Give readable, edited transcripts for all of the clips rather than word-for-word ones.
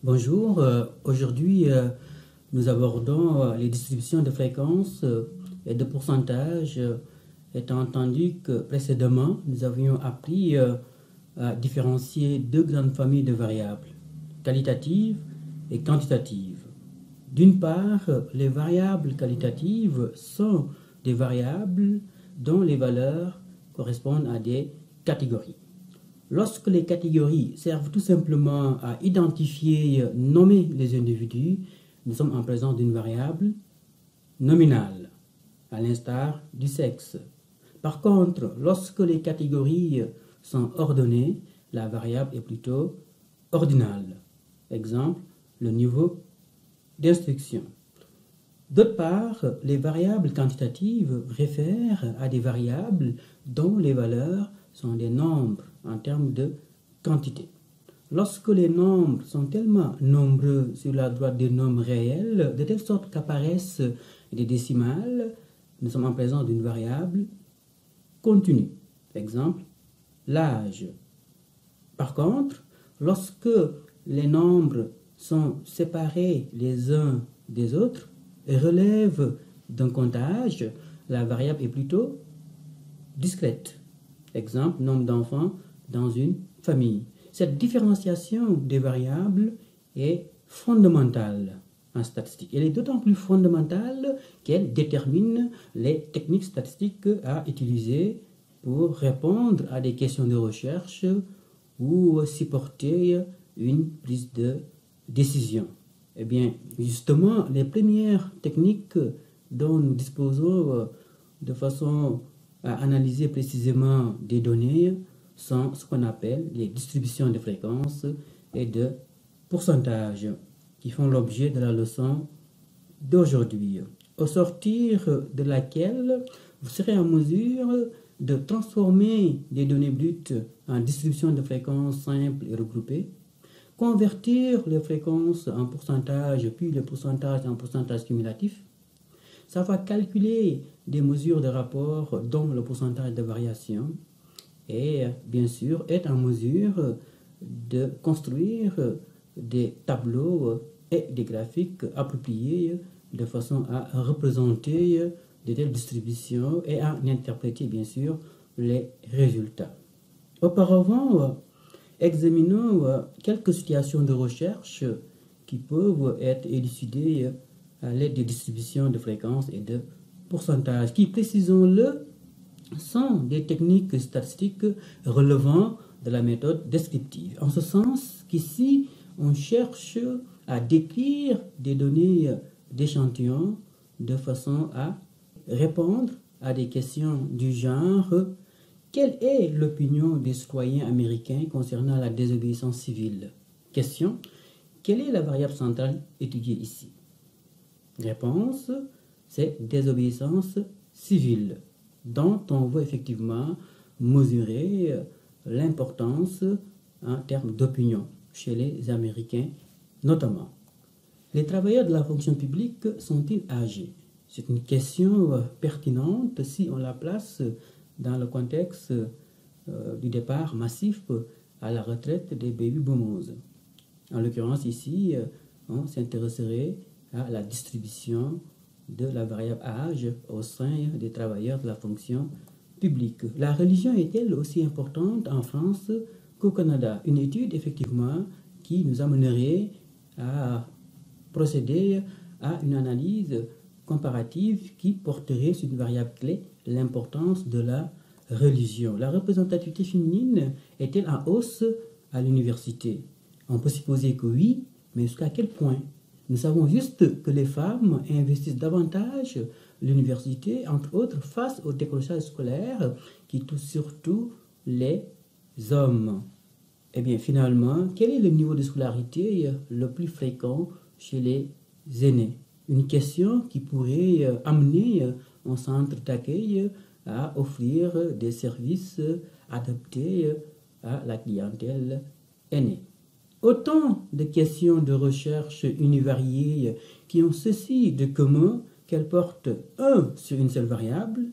Bonjour, aujourd'hui nous abordons les distributions de fréquences et de pourcentages, étant entendu que précédemment nous avions appris à différencier deux grandes familles de variables, qualitatives et quantitatives. D'une part, les variables qualitatives sont des variables dont les valeurs correspondent à des catégories. Lorsque les catégories servent tout simplement à identifier, nommer les individus, nous sommes en présence d'une variable nominale, à l'instar du sexe. Par contre, lorsque les catégories sont ordonnées, la variable est plutôt ordinale. Exemple, le niveau d'instruction. D'autre part, les variables quantitatives réfèrent à des variables dont les valeurs sont des nombres en termes de quantité. Lorsque les nombres sont tellement nombreux sur la droite des nombres réels, de telle sorte qu'apparaissent des décimales, nous sommes en présence d'une variable continue. Exemple, l'âge. Par contre, lorsque les nombres sont séparés les uns des autres et relèvent d'un comptage, la variable est plutôt discrète. Exemple, nombre d'enfants dans une famille. Cette différenciation des variables est fondamentale en statistique. Elle est d'autant plus fondamentale qu'elle détermine les techniques statistiques à utiliser pour répondre à des questions de recherche ou supporter une prise de décision. Eh bien, justement, les premières techniques dont nous disposons de façon à analyser précisément des données sont ce qu'on appelle les distributions de fréquences et de pourcentages qui font l'objet de la leçon d'aujourd'hui, au sortir de laquelle vous serez en mesure de transformer des données brutes en distributions de fréquences simples et regroupées, convertir les fréquences en pourcentage, puis les pourcentages en pourcentage cumulatif, savoir calculer des mesures de rapport, dont le pourcentage de variation, et bien sûr être en mesure de construire des tableaux et des graphiques appropriés de façon à représenter de telles distributions et à en interpréter bien sûr les résultats. Auparavant, examinons quelques situations de recherche qui peuvent être élucidées à l'aide des distributions de fréquences et de pourcentages, qui, précisons-le, sont des techniques statistiques relevant de la méthode descriptive. En ce sens qu'ici, on cherche à décrire des données d'échantillons de façon à répondre à des questions du genre: quelle est l'opinion des citoyens américains concernant la désobéissance civile? Question: quelle est la variable centrale étudiée ici? Réponse: c'est désobéissance civile, dont on veut effectivement mesurer l'importance en termes d'opinion chez les Américains notamment. Les travailleurs de la fonction publique sont-ils âgés? C'est une question pertinente si on la place dans le contexte du départ massif à la retraite des baby boomers. En l'occurrence ici, on s'intéresserait à la distribution de la variable âge au sein des travailleurs de la fonction publique. La religion est-elle aussi importante en France qu'au Canada? Une étude effectivement qui nous amènerait à procéder à une analyse comparative qui porterait sur une variable clé, l'importance de la religion. La représentativité féminine est-elle en hausse à l'université? On peut supposer que oui, mais jusqu'à quel point? Nous savons juste que les femmes investissent davantage l'université, entre autres face au décrochage scolaire qui touche surtout les hommes. Eh bien, finalement, quel est le niveau de scolarité le plus fréquent chez les aînés? Une question qui pourrait amener un centre d'accueil à offrir des services adaptés à la clientèle aînée. Autant de questions de recherche univariées qui ont ceci de commun qu'elles portent 1 sur une seule variable,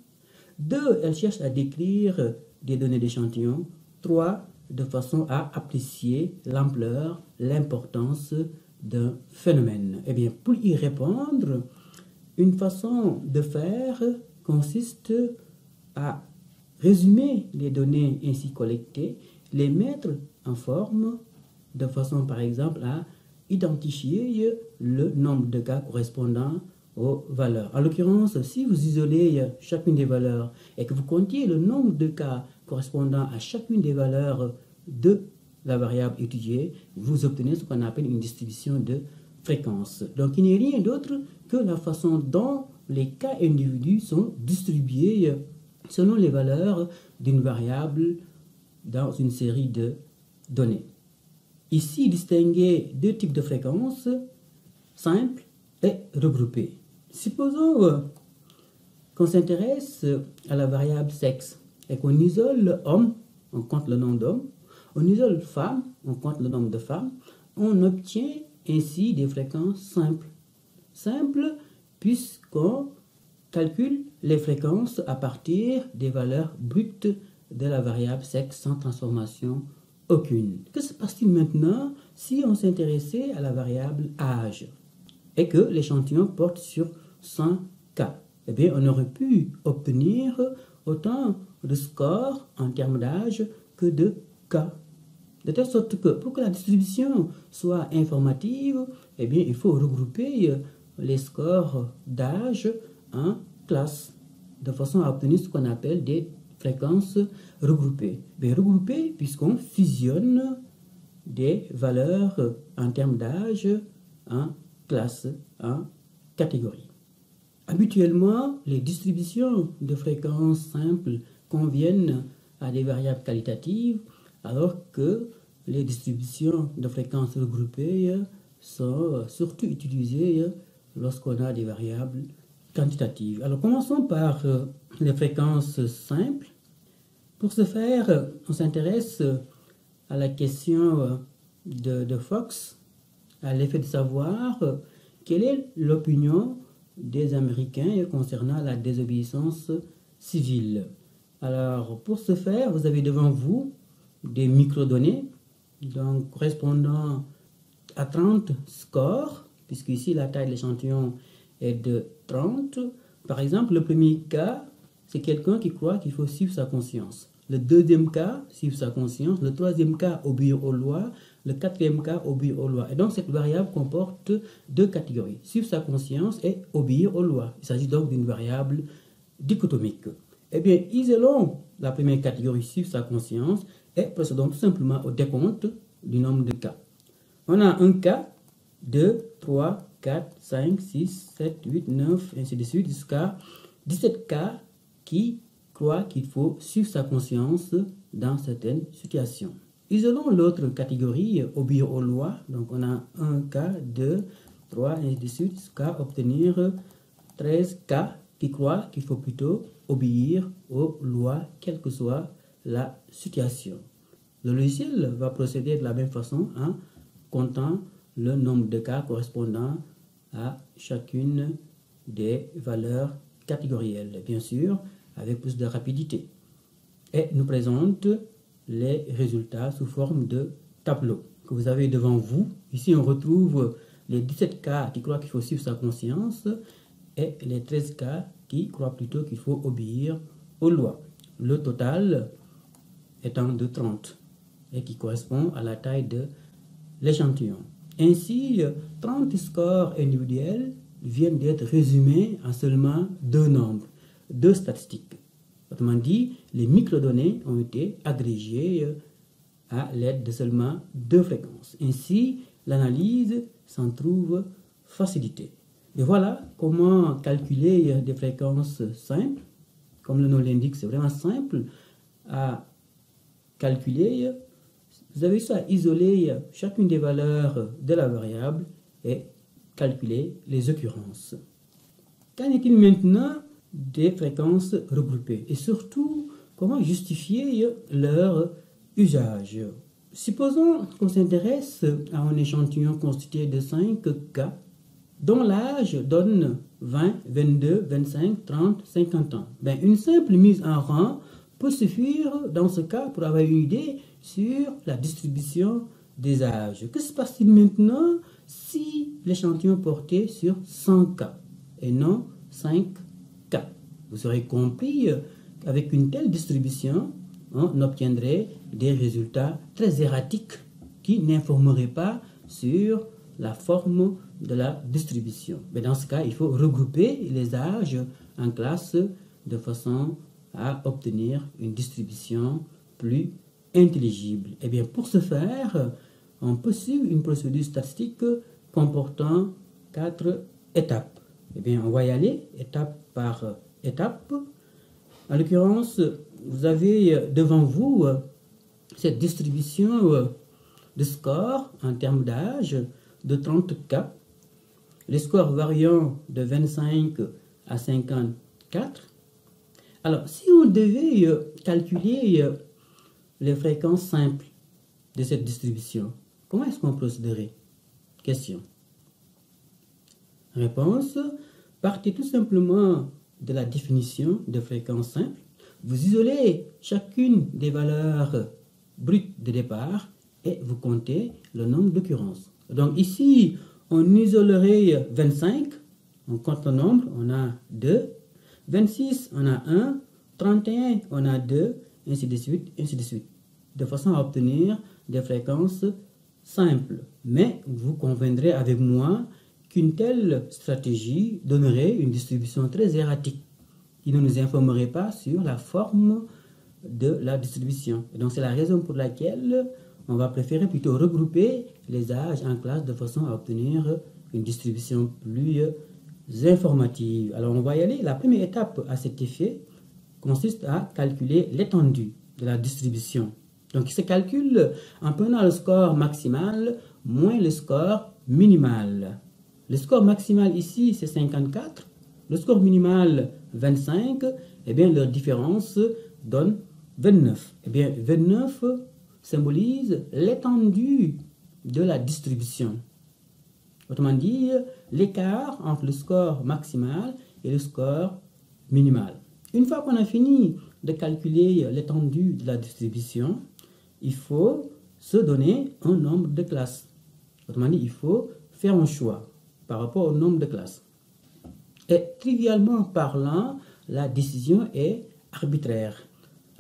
2, elles cherchent à décrire des données d'échantillon, 3, de façon à apprécier l'ampleur, l'importance d'un phénomène? Eh bien, pour y répondre, une façon de faire consiste à résumer les données ainsi collectées, les mettre en forme de façon par exemple à identifier le nombre de cas correspondant aux valeurs. En l'occurrence, si vous isolez chacune des valeurs et que vous comptiez le nombre de cas correspondant à chacune des valeurs de la variable étudiée, vous obtenez ce qu'on appelle une distribution de fréquence. Donc il n'est rien d'autre que la façon dont les cas individus sont distribués selon les valeurs d'une variable dans une série de données. Ici, distinguer deux types de fréquences, simples et regroupées. Supposons qu'on s'intéresse à la variable sexe et qu'on isole homme, on compte le nombre d'hommes, on isole femme, on compte le nombre de femmes, on obtient ainsi des fréquences simples. Simples puisqu'on calcule les fréquences à partir des valeurs brutes de la variable sexe sans transformation aucune. Que se passe-t-il maintenant si on s'intéressait à la variable âge et que l'échantillon porte sur 100 cas? Eh bien, on aurait pu obtenir autant de scores en termes d'âge que de cas. De telle sorte que pour que la distribution soit informative, eh bien, il faut regrouper les scores d'âge en classes, de façon à obtenir ce qu'on appelle des fréquences regroupées. Bien, regroupées puisqu'on fusionne des valeurs en termes d'âge en classes, en catégories. Habituellement, les distributions de fréquences simples conviennent à des variables qualitatives, alors que les distributions de fréquences regroupées sont surtout utilisées lorsqu'on a des variables quantitatives. Alors commençons par les fréquences simples. Pour ce faire, on s'intéresse à la question de Fox, à l'effet de savoir quelle est l'opinion des Américains concernant la désobéissance civile. Alors pour ce faire, vous avez devant vous des microdonnées, donc correspondant à 30 scores, puisque ici la taille de l'échantillon est de 30. Par exemple, le premier cas, c'est quelqu'un qui croit qu'il faut suivre sa conscience. Le deuxième cas, suivre sa conscience. Le troisième cas, obéir aux lois. Le quatrième cas, obéir aux lois. Et donc cette variable comporte deux catégories, suivre sa conscience et obéir aux lois. Il s'agit donc d'une variable dichotomique. Eh bien, isolons la première catégorie, suivre sa conscience, et procédons tout simplement au décompte du nombre de cas. On a un cas, 2, 3, 4, 5, 6, 7, 8, 9, ainsi de suite, jusqu'à 17 cas qui croient qu'il faut suivre sa conscience dans certaines situations. Isolons l'autre catégorie, obéir aux lois. Donc on a un cas, 2, 3, ainsi de suite, jusqu'à obtenir 13 cas qui croient qu'il faut plutôt obéir aux lois, quelle que soit la situation. Le logiciel va procéder de la même façon en comptant le nombre de cas correspondant à chacune des valeurs catégorielles, bien sûr, avec plus de rapidité. Et nous présente les résultats sous forme de tableau que vous avez devant vous. Ici, on retrouve les 17 cas qui croient qu'il faut suivre sa conscience et les 13 cas qui croient plutôt qu'il faut obéir aux lois. Le total étant de 30 et qui correspond à la taille de l'échantillon. Ainsi, 30 scores individuels viennent d'être résumés en seulement deux nombres, deux statistiques. Autrement dit, les microdonnées ont été agrégées à l'aide de seulement deux fréquences. Ainsi, l'analyse s'en trouve facilitée. Et voilà comment calculer des fréquences simples. Comme le nom l'indique, c'est vraiment simple à calculer. Vous avez juste à isoler chacune des valeurs de la variable et calculer les occurrences. Qu'en est-il maintenant des fréquences regroupées? Et surtout, comment justifier leur usage? Supposons qu'on s'intéresse à un échantillon constitué de 5 cas, dont l'âge donne 20, 22, 25, 30, 50 ans. Une simple mise en rang peut suffire dans ce cas pour avoir une idée sur la distribution des âges. Que se passe-t-il maintenant si l'échantillon portait sur 100 cas et non 5 cas? Vous aurez compris qu'avec une telle distribution, on obtiendrait des résultats très erratiques qui n'informeraient pas sur la forme de la distribution. Mais dans ce cas, il faut regrouper les âges en classes de façon à obtenir une distribution plus intelligible. Et bien, pour ce faire, on peut suivre une procédure statistique comportant 4 étapes. Eh bien, on va y aller étape par étape. En l'occurrence, vous avez devant vous cette distribution de scores en termes d'âge de 30 cas. Les scores variant de 25 à 54. Alors, si on devait calculer les fréquences simples de cette distribution, comment est-ce qu'on procéderait? Question. Réponse. Partez tout simplement de la définition de fréquence simple. Vous isolez chacune des valeurs brutes de départ et vous comptez le nombre d'occurrences. Donc ici, on isolerait 25, on compte le nombre, on a 2, 26, on a 1, 31, on a 2, ainsi de suite, de façon à obtenir des fréquences simples. Mais vous conviendrez avec moi qu'une telle stratégie donnerait une distribution très erratique qui ne nous informerait pas sur la forme de la distribution. Et donc c'est la raison pour laquelle on va préférer plutôt regrouper les âges en classe de façon à obtenir une distribution plus informative. Alors on va y aller. La première étape à cet effet consiste à calculer l'étendue de la distribution. Donc il se calcule en prenant le score maximal moins le score minimal. Le score maximal ici c'est 54, le score minimal 25, et bien leur différence donne 29. Et bien 29 symbolise l'étendue de la distribution. Autrement dit, l'écart entre le score maximal et le score minimal. Une fois qu'on a fini de calculer l'étendue de la distribution, il faut se donner un nombre de classes. Autrement dit, il faut faire un choix par rapport au nombre de classes. Et trivialement parlant, la décision est arbitraire.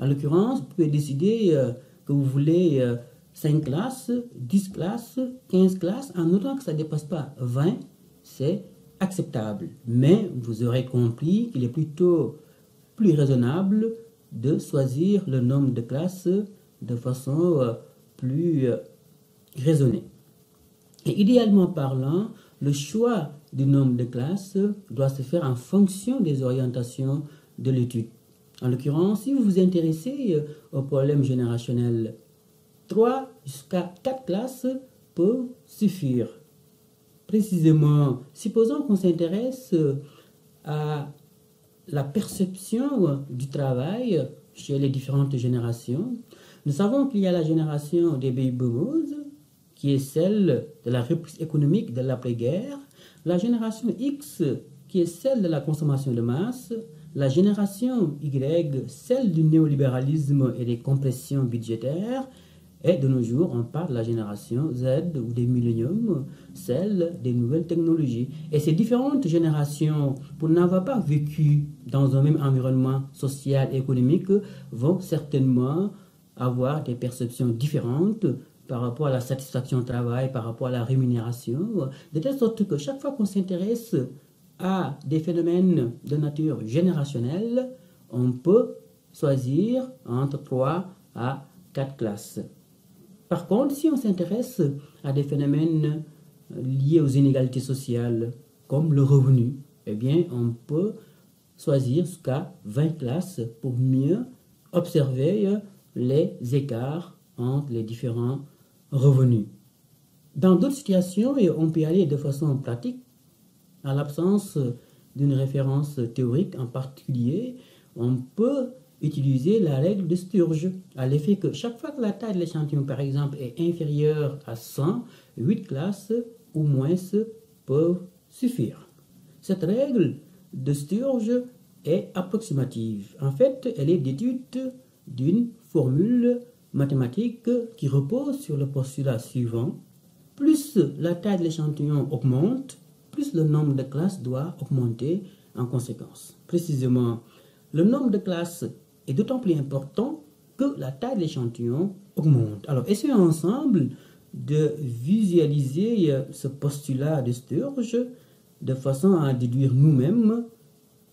En l'occurrence, vous pouvez décider que vous voulez 5 classes, 10 classes, 15 classes, en autant que ça ne dépasse pas 20, c'est acceptable. Mais vous aurez compris qu'il est plutôt plus raisonnable de choisir le nombre de classes de façon plus raisonnée. Et idéalement parlant, le choix du nombre de classes doit se faire en fonction des orientations de l'étude. En l'occurrence, si vous vous intéressez au problème générationnel, 3 jusqu'à 4 classes peuvent suffire. Précisément, supposons qu'on s'intéresse à la perception du travail chez les différentes générations. Nous savons qu'il y a la génération des baby boomers, qui est celle de la reprise économique de l'après-guerre, la génération X, qui est celle de la consommation de masse, la génération Y, celle du néolibéralisme et des compressions budgétaires, et de nos jours, on parle de la génération Z ou des milléniums, celle des nouvelles technologies. Et ces différentes générations, pour n'avoir pas vécu dans un même environnement social et économique, vont certainement avoir des perceptions différentes par rapport à la satisfaction au travail, par rapport à la rémunération, de telle sorte que chaque fois qu'on s'intéresse à des phénomènes de nature générationnelle, on peut choisir entre 3 à 4 classes. Par contre, si on s'intéresse à des phénomènes liés aux inégalités sociales, comme le revenu, eh bien, on peut choisir jusqu'à 20 classes pour mieux observer les écarts entre les différents revenus. Dans d'autres situations, on peut y aller de façon pratique, en l'absence d'une référence théorique en particulier, on peut utiliser la règle de Sturge, à l'effet que chaque fois que la taille de l'échantillon, par exemple, est inférieure à 100, 8 classes ou moins peuvent suffire. Cette règle de Sturge est approximative. En fait, elle est déduite d'une formule mathématique qui repose sur le postulat suivant. Plus la taille de l'échantillon augmente, plus le nombre de classes doit augmenter en conséquence. Précisément, le nombre de classes est d'autant plus important que la taille de l'échantillon augmente. Alors, essayons ensemble de visualiser ce postulat de Sturge de façon à déduire nous-mêmes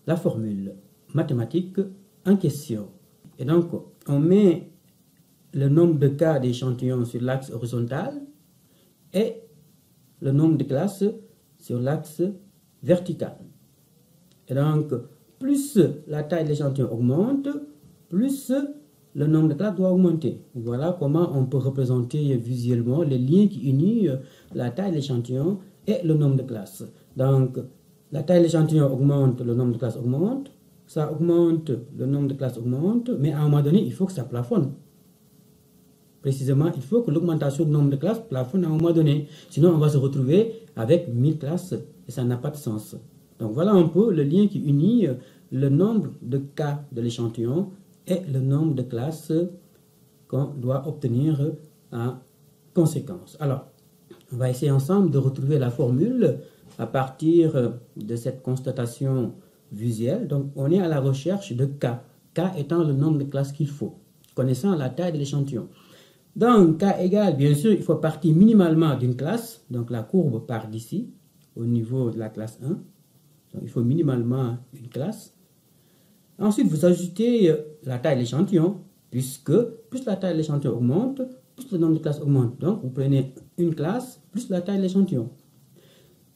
la formule mathématique en question. Et donc, on met le nombre de cas d'échantillons sur l'axe horizontal et le nombre de classes sur l'axe vertical. Et donc, plus la taille de l'échantillon augmente, plus le nombre de classes doit augmenter. Voilà comment on peut représenter visuellement les liens qui unissent la taille de l'échantillon et le nombre de classes. Donc, la taille de l'échantillon augmente, le nombre de classes augmente, ça augmente, le nombre de classes augmente, mais à un moment donné, il faut que ça plafonne. Précisément, il faut que l'augmentation du nombre de classes plafonne à un moment donné. Sinon, on va se retrouver avec 1000 classes et ça n'a pas de sens. Donc, voilà un peu le lien qui unit le nombre de cas de l'échantillon et le nombre de classes qu'on doit obtenir en conséquence. Alors, on va essayer ensemble de retrouver la formule à partir de cette constatation visuelle. Donc, on est à la recherche de K. K étant le nombre de classes qu'il faut, connaissant la taille de l'échantillon. Donc, K égale, bien sûr, il faut partir minimalement d'une classe. Donc, la courbe part d'ici, au niveau de la classe 1. Donc, il faut minimalement une classe. Ensuite, vous ajoutez la taille de l'échantillon, puisque plus la taille de l'échantillon augmente, plus le nombre de classes augmente. Donc, vous prenez une classe plus la taille de l'échantillon.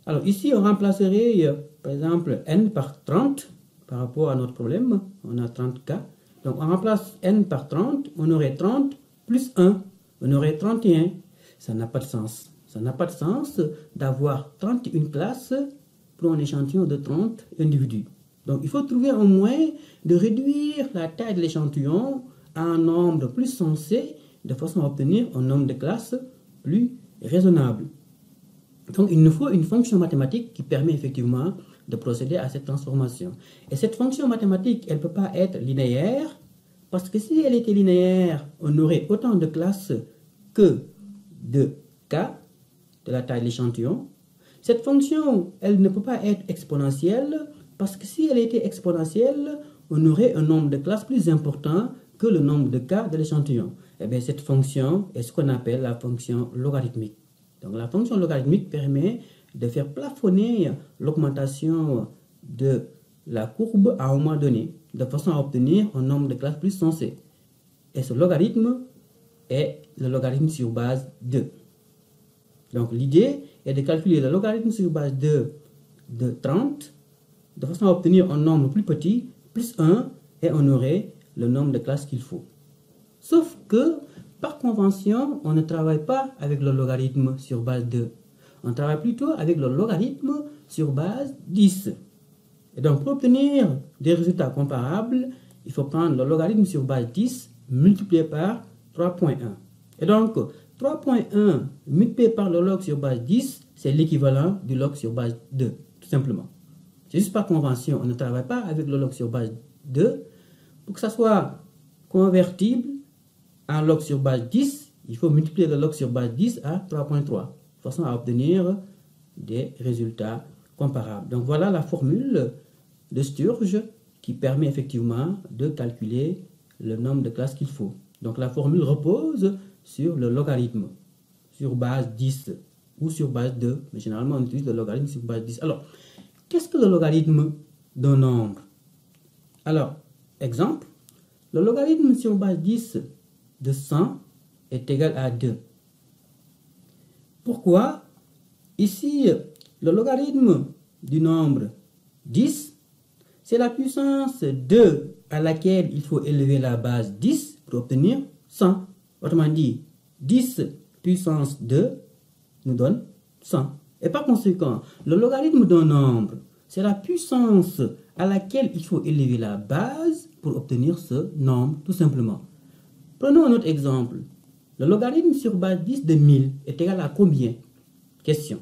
Alors, ici, on remplacerait, par exemple, n par 30 par rapport à notre problème. On a 30 cas. Donc, on remplace n par 30. On aurait 30 plus 1. On aurait 31. Ça n'a pas de sens. Ça n'a pas de sens d'avoir 31 classes pour un échantillon de 30 individus. Donc, il faut trouver un moyen de réduire la taille de l'échantillon à un nombre plus sensé de façon à obtenir un nombre de classes plus raisonnable. Donc, il nous faut une fonction mathématique qui permet effectivement de procéder à cette transformation. Et cette fonction mathématique, elle ne peut pas être linéaire, parce que si elle était linéaire, on aurait autant de classes que de cas de la taille de l'échantillon. Cette fonction, elle ne peut pas être exponentielle, parce que si elle était exponentielle, on aurait un nombre de classes plus important que le nombre de cas de l'échantillon. Eh bien, cette fonction est ce qu'on appelle la fonction logarithmique. Donc, la fonction logarithmique permet de faire plafonner l'augmentation de la courbe à un moment donné, de façon à obtenir un nombre de classes plus sensé. Et ce logarithme est le logarithme sur base 2. Donc, l'idée est de calculer le logarithme sur base 2 de 30, de façon à obtenir un nombre plus petit, plus 1, et on aurait le nombre de classes qu'il faut. Sauf que, par convention, on ne travaille pas avec le logarithme sur base 2. On travaille plutôt avec le logarithme sur base 10. Et donc, pour obtenir des résultats comparables, il faut prendre le logarithme sur base 10 multiplié par 3.1. Et donc, 3.1 multiplié par le log sur base 10, c'est l'équivalent du log sur base 2, tout simplement. C'est juste par convention, on ne travaille pas avec le log sur base 2. Pour que ça soit convertible en log sur base 10, il faut multiplier le log sur base 10 à 3.3, de façon à obtenir des résultats comparables. Donc voilà la formule de Sturge qui permet effectivement de calculer le nombre de classes qu'il faut. Donc la formule repose sur le logarithme sur base 10 ou sur base 2, mais généralement on utilise le logarithme sur base 10. Alors, qu'est-ce que le logarithme d'un nombre? Alors, exemple, le logarithme sur base 10 de 100 est égal à 2. Pourquoi? Ici, le logarithme du nombre 10, c'est la puissance 2 à laquelle il faut élever la base 10 pour obtenir 100. Autrement dit, 10 puissance 2 nous donne 100. Et par conséquent, le logarithme d'un nombre, c'est la puissance à laquelle il faut élever la base pour obtenir ce nombre, tout simplement. Prenons un autre exemple. Le logarithme sur base 10 de 1000 est égal à combien? Question.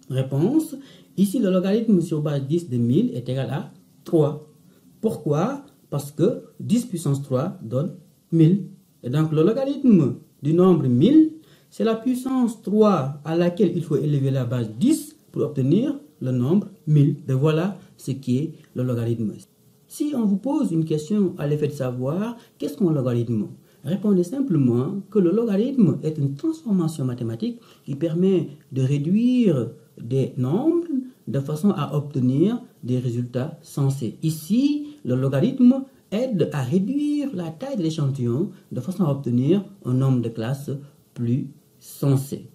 Réponse. Ici, le logarithme sur base 10 de 1000 est égal à 3. Pourquoi? Parce que 10 puissance 3 donne 1000. Et donc le logarithme du nombre 1000, c'est la puissance 3 à laquelle il faut élever la base 10 pour obtenir le nombre 1000. Et voilà ce qui est le logarithme. Si on vous pose une question à l'effet de savoir qu'est-ce qu'un logarithme, répondez simplement que le logarithme est une transformation mathématique qui permet de réduire des nombres de façon à obtenir des résultats sensés. Ici, le logarithme aide à réduire la taille de l'échantillon de façon à obtenir un nombre de classes plus sensé.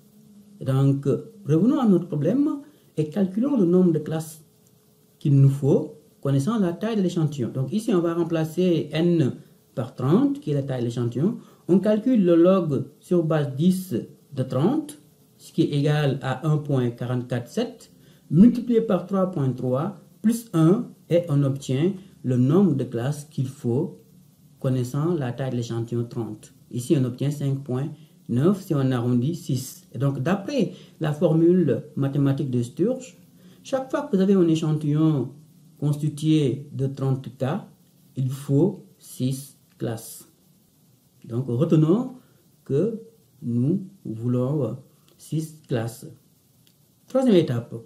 Donc, revenons à notre problème et calculons le nombre de classes qu'il nous faut connaissant la taille de l'échantillon. Donc ici, on va remplacer n par 30, qui est la taille de l'échantillon. On calcule le log sur base 10 de 30, ce qui est égal à 1.447, multiplié par 3.3, plus 1, et on obtient le nombre de classes qu'il faut connaissant la taille de l'échantillon 30. Ici, on obtient 5.9 si on arrondit 6. Et donc, d'après la formule mathématique de Sturge, chaque fois que vous avez un échantillon constitué de 30 cas, il faut 6 classes. Donc, retenons que nous voulons 6 classes. Troisième étape.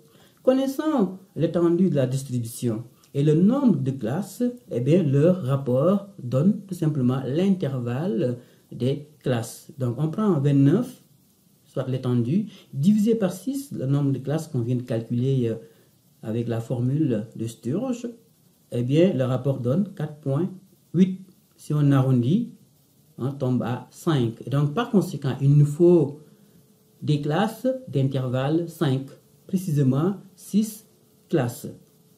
Connaissant l'étendue de la distribution et le nombre de classes, eh bien, leur rapport donne tout simplement l'intervalle des classes. Donc, on prend 29, soit l'étendue, divisé par 6, le nombre de classes qu'on vient de calculer avec la formule de Sturge, eh bien, le rapport donne 4.8. Si on arrondit, on tombe à 5. Et donc, par conséquent, il nous faut des classes d'intervalle 5, précisément 6 classes.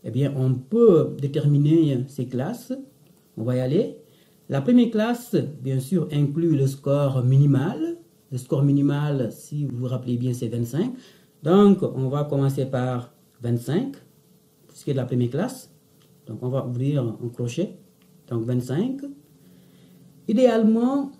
Eh bien, on peut déterminer ces classes. On va y aller. La première classe, bien sûr, inclut le score minimal. Le score minimal, si vous vous rappelez bien, c'est 25. Donc, on va commencer par 25, ce qui est la première classe. Donc, on va ouvrir un crochet. Donc, 25. Idéalement,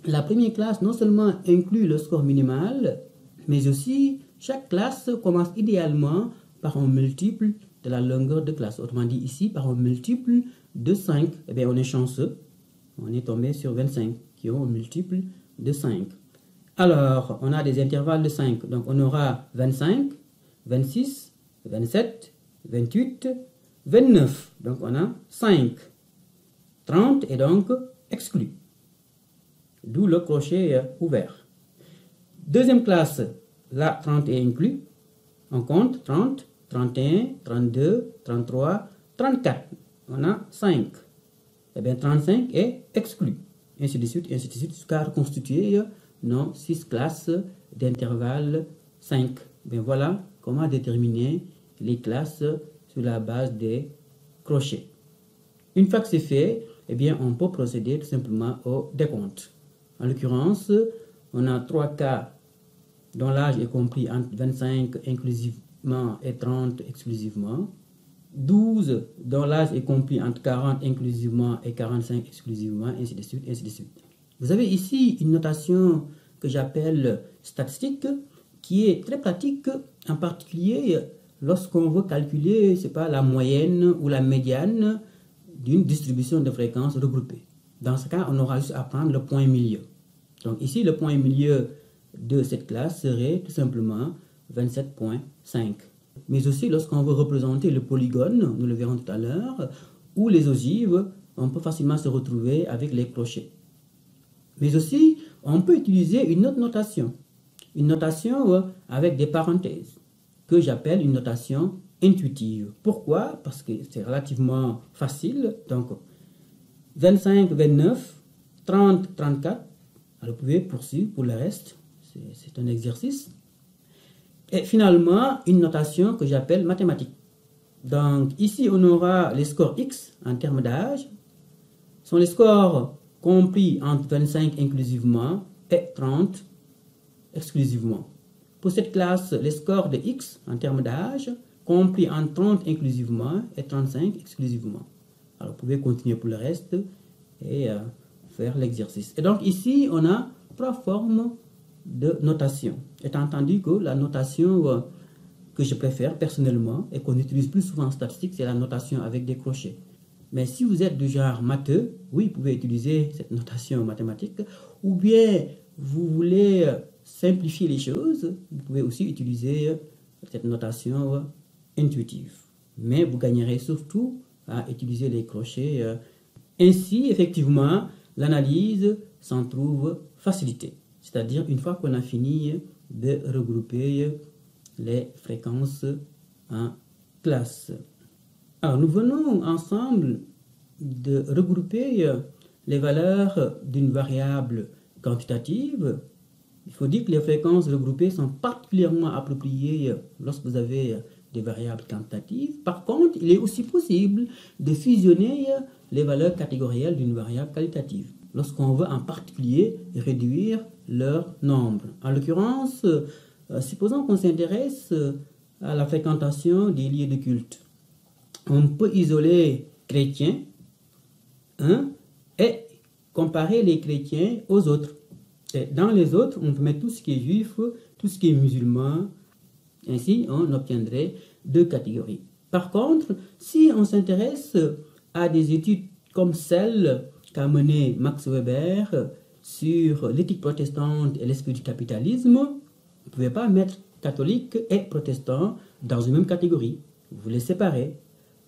la première classe non seulement inclut le score minimal, mais aussi chaque classe commence idéalement par un multiple de la longueur de classe. Autrement dit, ici, par un multiple de 5. Eh bien, on est chanceux. On est tombé sur 25 qui ont un multiple de 5. Alors, on a des intervalles de 5. Donc, on aura 25, 26, 27, 28, 29. Donc, on a 5. 30 est donc exclu. D'où le crochet ouvert. Deuxième classe, là, 30 est inclus. On compte 30, 31, 32, 33, 34. On a 5. Eh bien, 35 est exclu. Ainsi de suite, jusqu'à reconstituer nos 6 classes d'intervalle 5. Bien, voilà comment déterminer les classes sur la base des crochets. Une fois que c'est fait, eh bien, on peut procéder tout simplement au décompte. En l'occurrence, on a 3 cas dont l'âge est compris entre 25 inclusivement et 30 exclusivement. 12 dont l'âge est compris entre 40 inclusivement et 45 exclusivement, ainsi de suite, ainsi de suite. Vous avez ici une notation que j'appelle statistique, qui est très pratique, en particulier lorsqu'on veut calculer, c'est pas la moyenne ou la médiane d'une distribution de fréquences regroupée. Dans ce cas, on aura juste à prendre le point milieu. Donc ici, le point milieu de cette classe serait tout simplement 27.5. Mais aussi, lorsqu'on veut représenter le polygone, nous le verrons tout à l'heure, ou les ogives, on peut facilement se retrouver avec les crochets. Mais aussi, on peut utiliser une autre notation. Une notation avec des parenthèses, que j'appelle une notation intuitive. Pourquoi? Parce que c'est relativement facile. Donc, 25, 29, 30, 34. Alors, vous pouvez poursuivre pour le reste. C'est un exercice. Et finalement, une notation que j'appelle mathématique. Donc, ici, on aura les scores X en termes d'âge. Ce sont les scores compris entre 25 inclusivement et 30 exclusivement. Pour cette classe, les scores de X en termes d'âge, compris entre 30 inclusivement et 35 exclusivement. Alors, vous pouvez continuer pour le reste et faire l'exercice. Et donc, ici, on a 3 formes de notation. Étant entendu que la notation que je préfère personnellement et qu'on utilise plus souvent en statistique, c'est la notation avec des crochets. Mais si vous êtes du genre matheux, oui, vous pouvez utiliser cette notation mathématique. Ou bien vous voulez simplifier les choses, vous pouvez aussi utiliser cette notation intuitive. Mais vous gagnerez surtout à utiliser les crochets. Ainsi, effectivement, l'analyse s'en trouve facilitée. C'est-à-dire, une fois qu'on a fini de regrouper les fréquences en classe. Alors, nous venons ensemble de regrouper les valeurs d'une variable quantitative. Il faut dire que les fréquences regroupées sont particulièrement appropriées lorsque vous avez des variables quantitatives. Par contre, il est aussi possible de fusionner les valeurs catégorielles d'une variable qualitative, lorsqu'on veut en particulier réduire leur nombre. En l'occurrence, supposons qu'on s'intéresse à la fréquentation des lieux de culte. On peut isoler chrétiens et comparer les chrétiens aux autres. Et dans les autres, on peut mettre tout ce qui est juif, tout ce qui est musulman. Ainsi, on obtiendrait deux catégories. Par contre, si on s'intéresse à des études comme celle qu'a menée Max Weber sur l'éthique protestante et l'esprit du capitalisme, vous ne pouvez pas mettre catholique et protestant dans une même catégorie. Vous les séparez.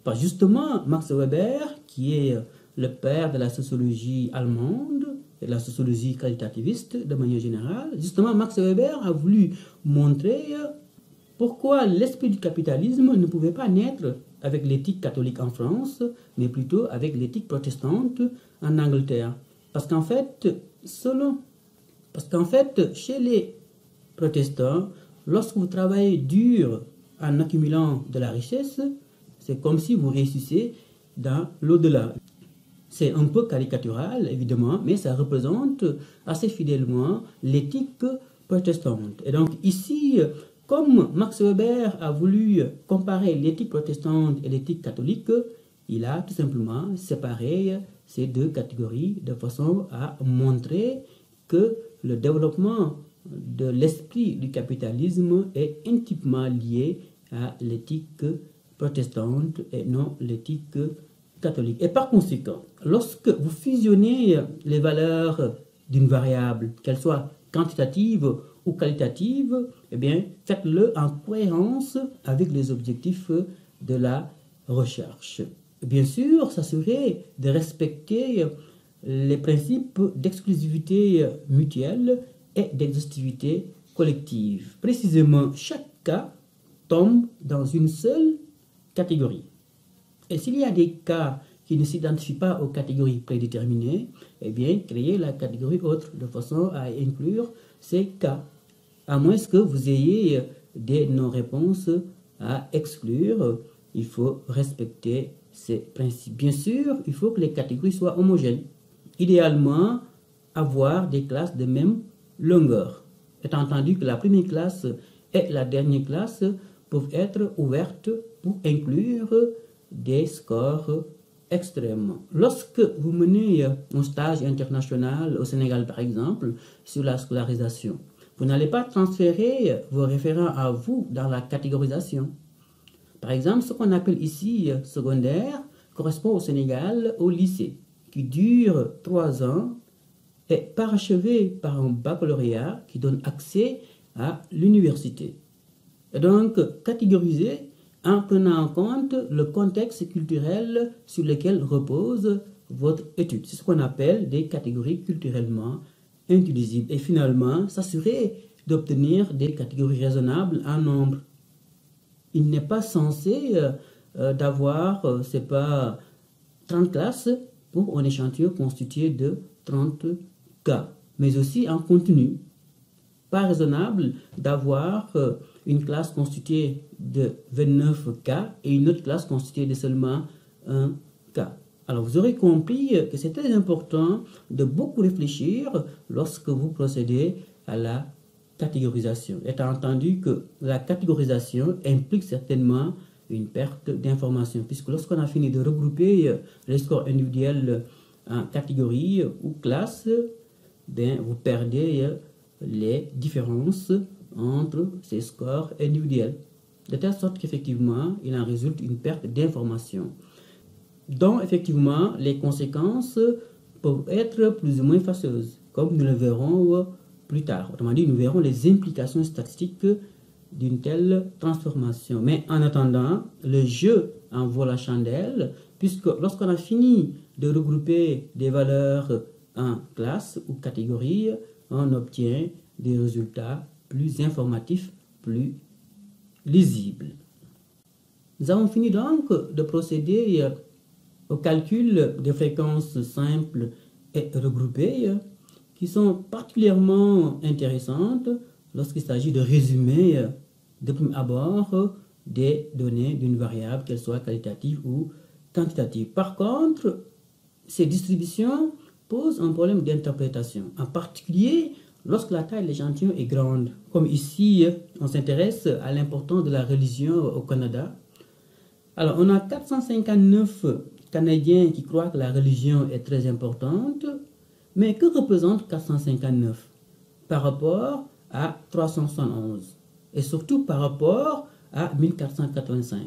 Parce que justement, Max Weber, qui est le père de la sociologie allemande et de la sociologie qualitativiste de manière générale, justement, Max Weber a voulu montrer pourquoi l'esprit du capitalisme ne pouvait pas naître avec l'éthique catholique en France, mais plutôt avec l'éthique protestante en Angleterre. Parce qu'en fait, chez les protestants, lorsque vous travaillez dur en accumulant de la richesse, c'est comme si vous réussissez dans l'au-delà. C'est un peu caricatural, évidemment, mais ça représente assez fidèlement l'éthique protestante. Et donc ici, comme Max Weber a voulu comparer l'éthique protestante et l'éthique catholique, il a tout simplement séparé ces deux catégories de façon à montrer que le développement de l'esprit du capitalisme est intimement lié à l'éthique protestante et non l'éthique catholique. Et par conséquent, lorsque vous fusionnez les valeurs d'une variable, qu'elle soit quantitative ou qualitative, eh bien, faites-le en cohérence avec les objectifs de la recherche. Bien sûr, ça serait de respecter les principes d'exclusivité mutuelle et d'exhaustivité collective. Précisément, chaque cas tombe dans une seule catégorie. Et s'il y a des cas qui ne s'identifient pas aux catégories prédéterminées, eh bien, créez la catégorie autre de façon à inclure ces cas. À moins que vous ayez des non-réponses à exclure, il faut respecter ces principes. Bien sûr, il faut que les catégories soient homogènes. Idéalement, avoir des classes de même longueur. Étant entendu que la première classe et la dernière classe peuvent être ouvertes pour inclure des scores extrêmes. Lorsque vous menez un stage international au Sénégal, par exemple, sur la scolarisation, vous n'allez pas transférer vos référents à vous dans la catégorisation. Par exemple, ce qu'on appelle ici secondaire correspond au Sénégal au lycée, qui dure 3 ans, est parachevé par un baccalauréat qui donne accès à l'université. Et donc, catégoriser en prenant en compte le contexte culturel sur lequel repose votre étude. C'est ce qu'on appelle des catégories culturellement intelligibles. Et finalement, s'assurer d'obtenir des catégories raisonnables en nombre. Il n'est pas censé d'avoir, c'est pas 30 classes pour un échantillon constitué de 30 cas, mais aussi en continu. Pas raisonnable d'avoir une classe constituée de 29 cas et une autre classe constituée de seulement 1 cas. Alors vous aurez compris que c'est très important de beaucoup réfléchir lorsque vous procédez à la catégorisation. Étant entendu que la catégorisation implique certainement une perte d'information, puisque lorsqu'on a fini de regrouper les scores individuels en catégories ou classes, vous perdez les différences entre ces scores individuels, de telle sorte qu'effectivement, il en résulte une perte d'information. dont effectivement les conséquences peuvent être plus ou moins fâcheuses, comme nous le verrons plus tard. Autrement dit, nous verrons les implications statistiques d'une telle transformation. Mais en attendant, le jeu en vaut la chandelle, puisque lorsqu'on a fini de regrouper des valeurs en classe ou catégorie, on obtient des résultats plus informatifs, plus lisibles. Nous avons fini donc de procéder au calcul des fréquences simples et regroupées, qui sont particulièrement intéressantes lorsqu'il s'agit de résumer de prime abord des données d'une variable, qu'elle soit qualitative ou quantitative. Par contre, ces distributions posent un problème d'interprétation, en particulier lorsque la taille de l'échantillon est grande. Comme ici, on s'intéresse à l'importance de la religion au Canada. Alors, on a 459 Canadiens qui croient que la religion est très importante, mais que représente 459 par rapport à 371 et surtout par rapport à 1485?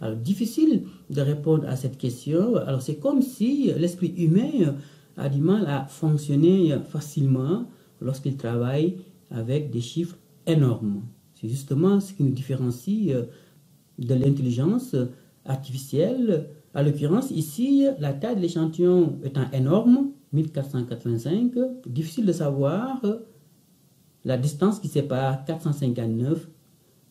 Alors, difficile de répondre à cette question. Alors, c'est comme si l'esprit humain a du mal à fonctionner facilement lorsqu'il travaille avec des chiffres énormes. C'est justement ce qui nous différencie de l'intelligence artificielle. À l'occurrence, ici, la taille de l'échantillon étant énorme, 1485, difficile de savoir la distance qui sépare 459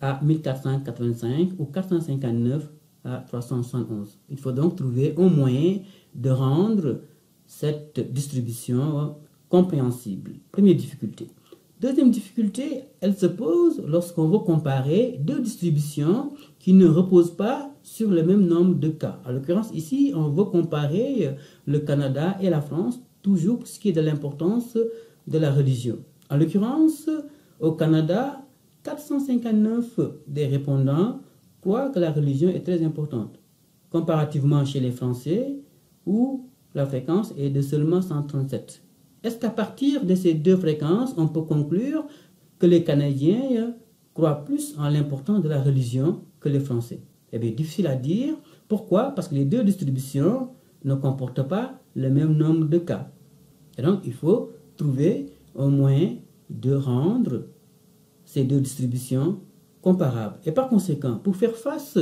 à 1485 ou 459 à 371. Il faut donc trouver un moyen de rendre cette distribution compréhensible. Première difficulté. Deuxième difficulté, elle se pose lorsqu'on veut comparer deux distributions qui ne reposent pas sur le même nombre de cas. En l'occurrence, ici, on veut comparer le Canada et la France, toujours pour ce qui est de l'importance de la religion. En l'occurrence, au Canada, 459 des répondants croient que la religion est très importante, comparativement chez les Français, où la fréquence est de seulement 137. Est-ce qu'à partir de ces deux fréquences, on peut conclure que les Canadiens croient plus en l'importance de la religion que les Français? Eh bien, difficile à dire. Pourquoi? Parce que les deux distributions ne comportent pas le même nombre de cas. Et donc, il faut trouver un moyen de rendre ces deux distributions comparables. Et par conséquent, pour faire face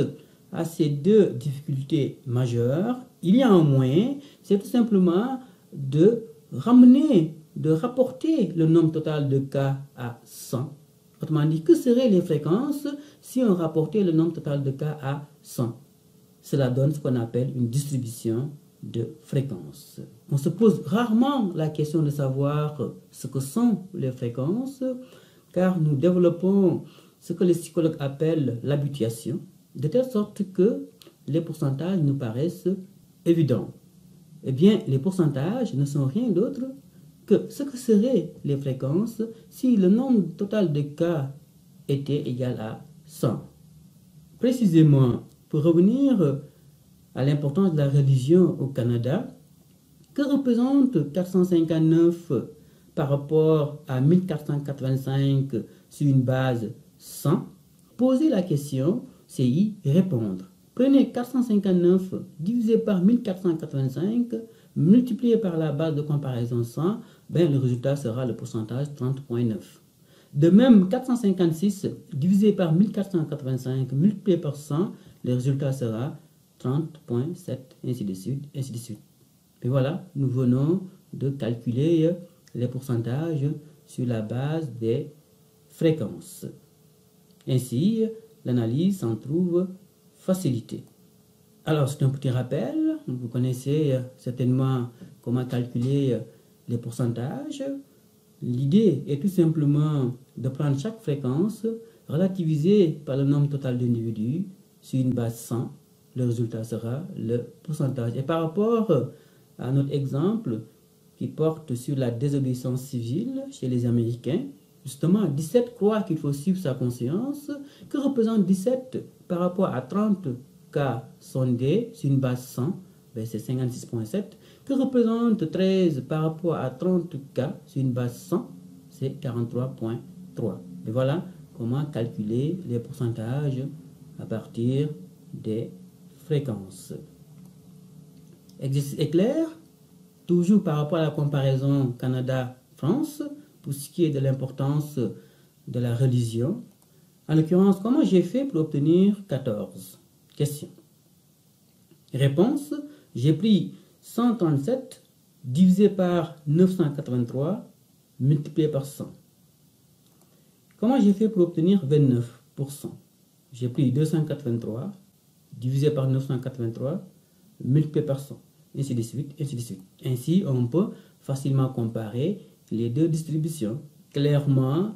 à ces deux difficultés majeures, il y a un moyen, c'est tout simplement de ramener, de rapporter le nombre total de cas à 100. Autrement dit, que seraient les fréquences si on rapportait le nombre total de cas à 100? Cela donne ce qu'on appelle une distribution de fréquences. On se pose rarement la question de savoir ce que sont les fréquences, car nous développons ce que les psychologues appellent l'habituation, de telle sorte que les pourcentages nous paraissent évidents. Eh bien, les pourcentages ne sont rien d'autre que ce que seraient les fréquences si le nombre total de cas était égal à 100. Précisément, pour revenir à l'importance de la religion au Canada, que représente 459 par rapport à 1485 sur une base 100? Poser la question, c'est y répondre. Prenez 459 divisé par 1485, multiplié par la base de comparaison 100, le résultat sera le pourcentage 30,9. De même, 456 divisé par 1485, multiplié par 100, le résultat sera 30,7, ainsi de suite, ainsi de suite. Et voilà, nous venons de calculer les pourcentages sur la base des fréquences. Ainsi, l'analyse s'en trouve facilitée. Alors, c'est un petit rappel. Vous connaissez certainement comment calculer les pourcentages. L'idée est tout simplement de prendre chaque fréquence relativisée par le nombre total d'individus sur une base 100. Le résultat sera le pourcentage. Et par rapport à notre exemple qui porte sur la désobéissance civile chez les Américains, justement, 17 croient qu'il faut suivre sa conscience. Que représente 17 par rapport à 30 cas sondés sur une base 100? C'est 56,7. Que représente 13 par rapport à 30 cas sur une base 100? C'est 43,3. Et voilà comment calculer les pourcentages à partir des fréquences. Exercice éclair, toujours par rapport à la comparaison Canada-France, pour ce qui est de l'importance de la religion. En l'occurrence, comment j'ai fait pour obtenir 14? Question. Réponse, j'ai pris 137 divisé par 983 multiplié par 100. Comment j'ai fait pour obtenir 29%? J'ai pris 283 divisé par 983 multiplié par 100. Ainsi de suite, ainsi de suite. Ainsi, on peut facilement comparer les deux distributions. Clairement,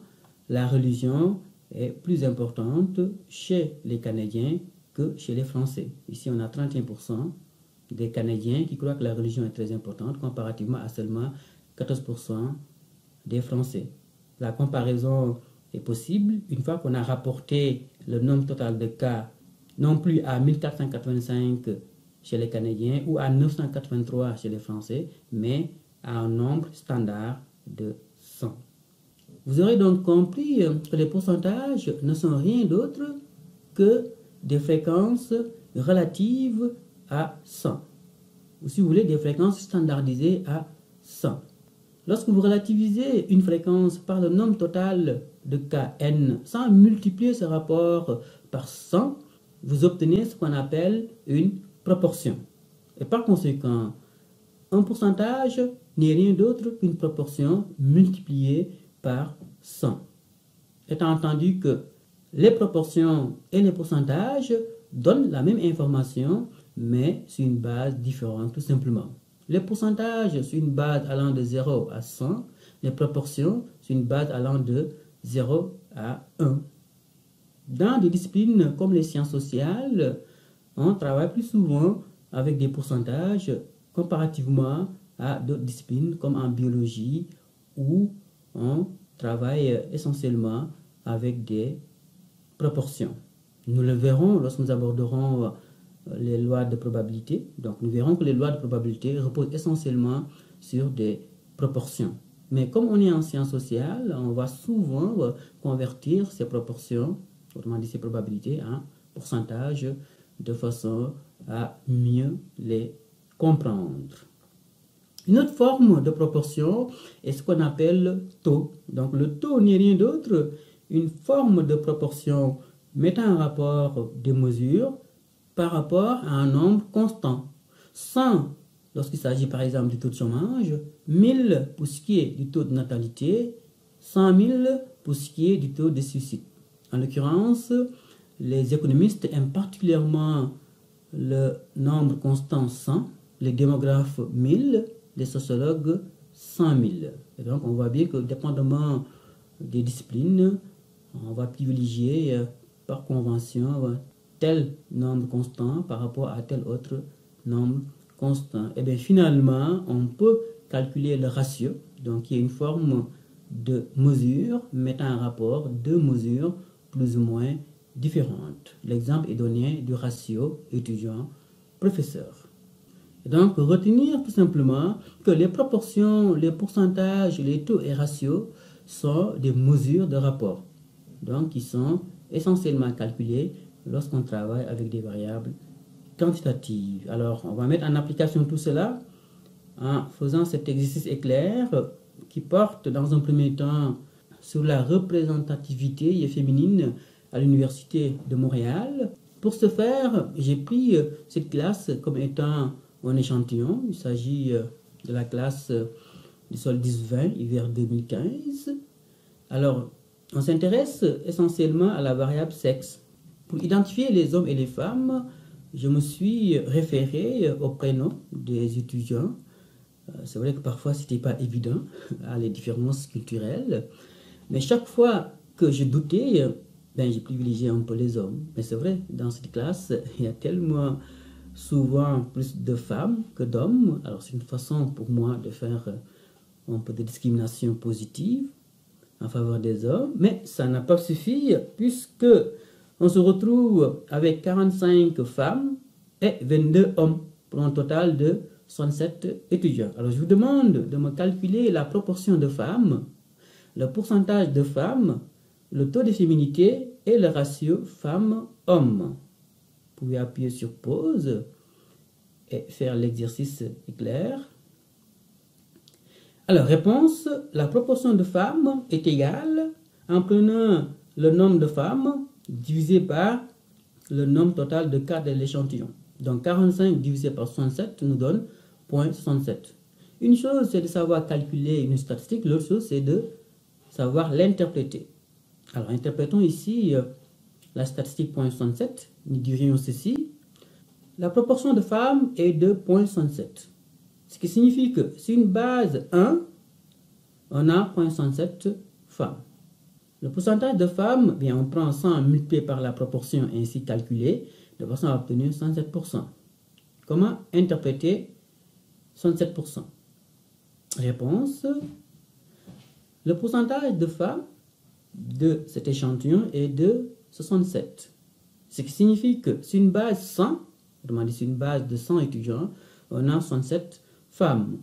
la religion est plus importante chez les Canadiens que chez les Français. Ici, on a 31% des Canadiens qui croient que la religion est très importante comparativement à seulement 14% des Français. La comparaison est possible une fois qu'on a rapporté le nombre total de cas non plus à 1485 chez les Canadiens ou à 983 chez les Français, mais à un nombre standard de 100. Vous aurez donc compris que les pourcentages ne sont rien d'autre que des fréquences relatives à 100. Ou si vous voulez, des fréquences standardisées à 100. Lorsque vous relativisez une fréquence par le nombre total de cas n sans multiplier ce rapport par 100, vous obtenez ce qu'on appelle une proportion. Et par conséquent, un pourcentage n'est rien d'autre qu'une proportion multipliée par 100. Étant entendu que les proportions et les pourcentages donnent la même information, mais sur une base différente, tout simplement. Les pourcentages sur une base allant de 0 à 100, les proportions sur une base allant de 0 à 1. Dans des disciplines comme les sciences sociales, on travaille plus souvent avec des pourcentages comparativement à d'autres disciplines comme en biologie où on travaille essentiellement avec des proportions. Nous le verrons lorsque nous aborderons les lois de probabilité. Donc nous verrons que les lois de probabilité reposent essentiellement sur des proportions. Mais comme on est en sciences sociales, on va souvent convertir ces proportions, autrement dit ces probabilités, en pourcentages de façon à mieux les comprendre. Une autre forme de proportion est ce qu'on appelle taux. Donc le taux n'est rien d'autre une forme de proportion mettant en rapport des mesures par rapport à un nombre constant. 100 lorsqu'il s'agit par exemple du taux de chômage, 1000 pour ce qui est du taux de natalité, 100 000 pour ce qui est du taux de suicide. En l'occurrence, les économistes aiment particulièrement le nombre constant 100, les démographes 1000, les sociologues 100 000. Et donc on voit bien que dépendamment des disciplines, on va privilégier par convention tel nombre constant par rapport à tel autre nombre constant. Et bien finalement, on peut calculer le ratio, donc il y a une forme de mesure mettant en rapport deux mesures plus ou moins différentes. L'exemple est donné du ratio étudiant-professeur. Donc retenir tout simplement que les proportions, les pourcentages, les taux et ratios sont des mesures de rapport, donc qui sont essentiellement calculées lorsqu'on travaille avec des variables quantitatives. Alors, on va mettre en application tout cela en faisant cet exercice éclair qui porte dans un premier temps sur la représentativité féminine à l'Université de Montréal. Pour ce faire, j'ai pris cette classe comme étant un échantillon. Il s'agit de la classe du sol 10-20, hiver 2015. Alors, on s'intéresse essentiellement à la variable sexe. Pour identifier les hommes et les femmes, je me suis référé au prénom des étudiants. C'est vrai que parfois, ce n'était pas évident à les différences culturelles. Mais chaque fois que je doutais, j'ai privilégié un peu les hommes. Mais c'est vrai, dans cette classe, il y a tellement souvent plus de femmes que d'hommes. Alors, c'est une façon pour moi de faire un peu de discrimination positive en faveur des hommes. Mais ça n'a pas suffi puisque on se retrouve avec 45 femmes et 22 hommes pour un total de 67 étudiants. Alors, je vous demande de me calculer la proportion de femmes, le pourcentage de femmes, le taux de féminité et le ratio femmes-hommes. Vous pouvez appuyer sur pause et faire l'exercice clair. Alors, réponse, la proportion de femmes est égale en prenant le nombre de femmes divisé par le nombre total de cas de l'échantillon. Donc, 45 divisé par 67 nous donne 0,67. Une chose, c'est de savoir calculer une statistique, l'autre chose, c'est de savoir l'interpréter. Alors, interprétons ici la statistique 0,67. Nous dirions ceci. La proportion de femmes est de 0,67. Ce qui signifie que sur une base 1, on a 0,67 femmes. Le pourcentage de femmes, bien, on prend 100 multiplié par la proportion ainsi calculée, de façon à obtenir 107%. Comment interpréter 107%? Réponse. Le pourcentage de femmes de cet échantillon est de 67. Ce qui signifie que sur une base 100, autrement dit sur une base de 100 étudiants, on a 67 femmes.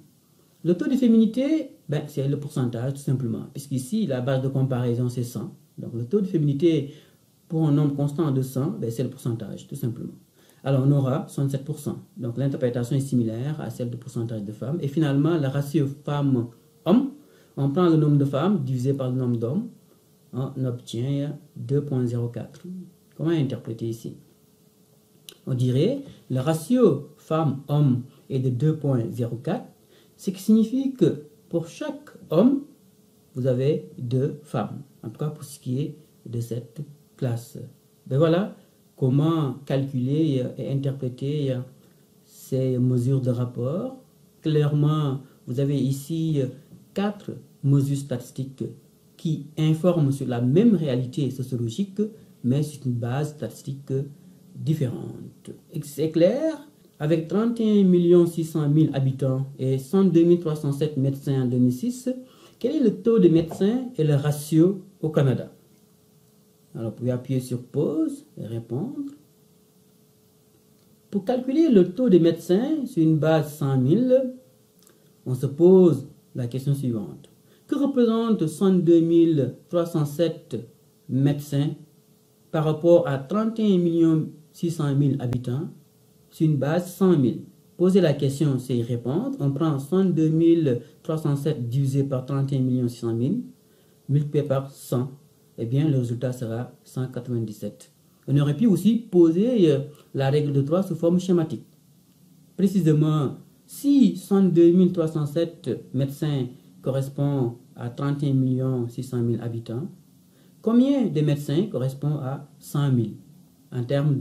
Le taux de féminité, ben, c'est le pourcentage tout simplement, puisqu'ici la base de comparaison c'est 100. Donc le taux de féminité pour un nombre constant de 100, ben, c'est le pourcentage tout simplement. Alors on aura 67%. Donc l'interprétation est similaire à celle du pourcentage de femmes. Et finalement, la ratio femmes-hommes, on prend le nombre de femmes divisé par le nombre d'hommes, on obtient 2,04. Comment interpréter ici? On dirait le ratio femmes-hommes est de 2,04, ce qui signifie que pour chaque homme, vous avez 2 femmes. En tout cas pour ce qui est de cette classe. Ben voilà comment calculer et interpréter ces mesures de rapport. Clairement, vous avez ici 4 mesures statistiques qui informent sur la même réalité sociologique, mais sur une base statistique différente. C'est clair? Avec 31 600 000 habitants et 102 307 médecins en 2006, quel est le taux de médecins et le ratio au Canada? Alors, vous pouvez appuyer sur pause et répondre. Pour calculer le taux de médecins sur une base 100 000, on se pose la question suivante. Que représente 102 307 médecins par rapport à 31 600 000 habitants sur une base 100 000? Poser la question, c'est y répondre. On prend 102 307 divisé par 31 600 000, multiplié par 100. Eh bien, le résultat sera 197. On aurait pu aussi poser la règle de 3 sous forme schématique. Précisément, si 102 307 médecins correspond à 31 600 000 habitants, combien de médecins correspond à 100 000 en termes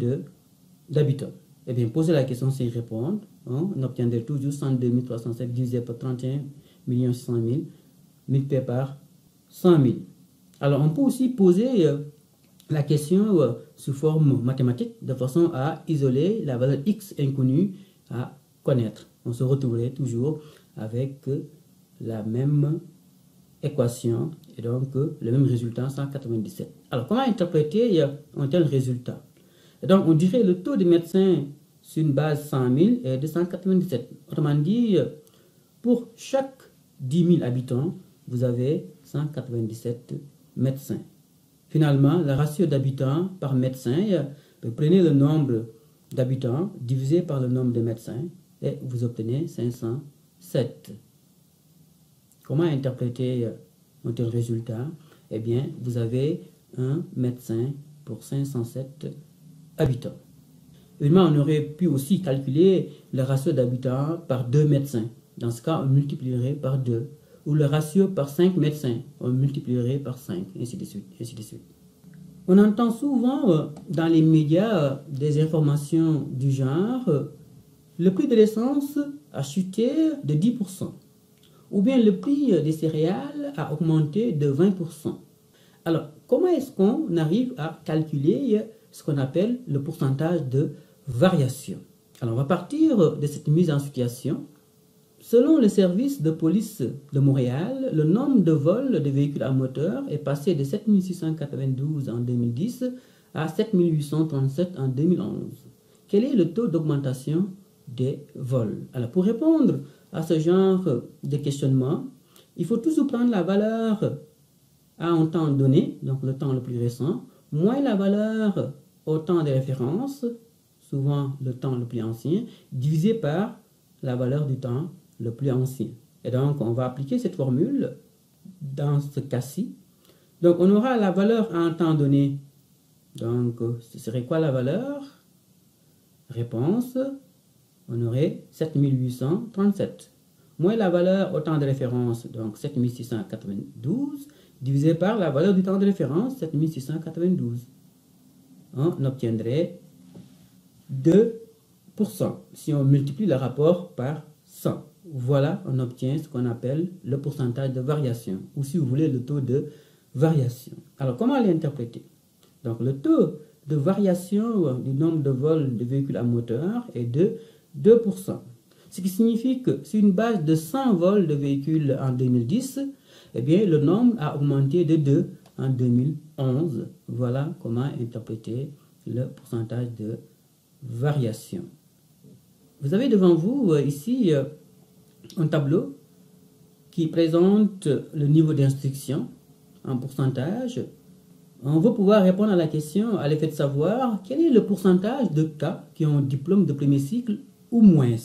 d'habitants? Eh bien, poser la question, c'est y répondre. On obtiendrait toujours 102 307 divisé par 31 600 000 multiplié par 100 000. Alors, on peut aussi poser la question sous forme mathématique de façon à isoler la valeur x inconnue à connaître. On se retrouverait toujours avec la même équation et donc le même résultat, 197. Alors, comment interpréter un tel résultat? Et donc, on dirait le taux de médecins sur une base 100 000 est de 197. Autrement dit, pour chaque 10 000 habitants, vous avez 197 médecins. Finalement, le ratio d'habitants par médecin, vous prenez le nombre d'habitants divisé par le nombre de médecins et vous obtenez 507. Comment interpréter un tel résultat? Eh bien, vous avez un médecin pour 507 habitants. Évidemment, on aurait pu aussi calculer le ratio d'habitants par 2 médecins. Dans ce cas, on multiplierait par 2. Ou le ratio par 5 médecins, on multiplierait par 5, ainsi de suite, ainsi de suite. On entend souvent dans les médias des informations du genre le prix de l'essence a chuté de 10%, ou bien le prix des céréales a augmenté de 20%. Alors, comment est-ce qu'on arrive à calculer ce qu'on appelle le pourcentage de variation? Alors, on va partir de cette mise en situation. Selon le service de police de Montréal, le nombre de vols de véhicules à moteur est passé de 7 692 en 2010 à 7 837 en 2011. Quel est le taux d'augmentation des vols? Alors, pour répondre à ce genre de questionnement, il faut toujours prendre la valeur à un temps donné, donc le temps le plus récent, moins la valeur au temps de référence, souvent le temps le plus ancien, divisé par la valeur du temps le plus ancien. Et donc, on va appliquer cette formule dans ce cas-ci. Donc, on aura la valeur à un temps donné. Donc, ce serait quoi la valeur? Réponse, on aurait 7837. Moins la valeur au temps de référence, donc 7692, divisé par la valeur du temps de référence, 7692. On obtiendrait 2%. Si on multiplie le rapport par 100, voilà, on obtient ce qu'on appelle le pourcentage de variation, ou si vous voulez, le taux de variation. Alors, comment l'interpréter? Donc, le taux de variation du nombre de vols de véhicules à moteur est de 2%. Ce qui signifie que sur une base de 100 vols de véhicules en 2010, eh bien, le nombre a augmenté de 2 en 2011. Voilà comment interpréter le pourcentage de variation. Vous avez devant vous ici un tableau qui présente le niveau d'instruction en pourcentage. On va pouvoir répondre à la question à l'effet de savoir quel est le pourcentage de cas qui ont un diplôme de premier cycle ou moins.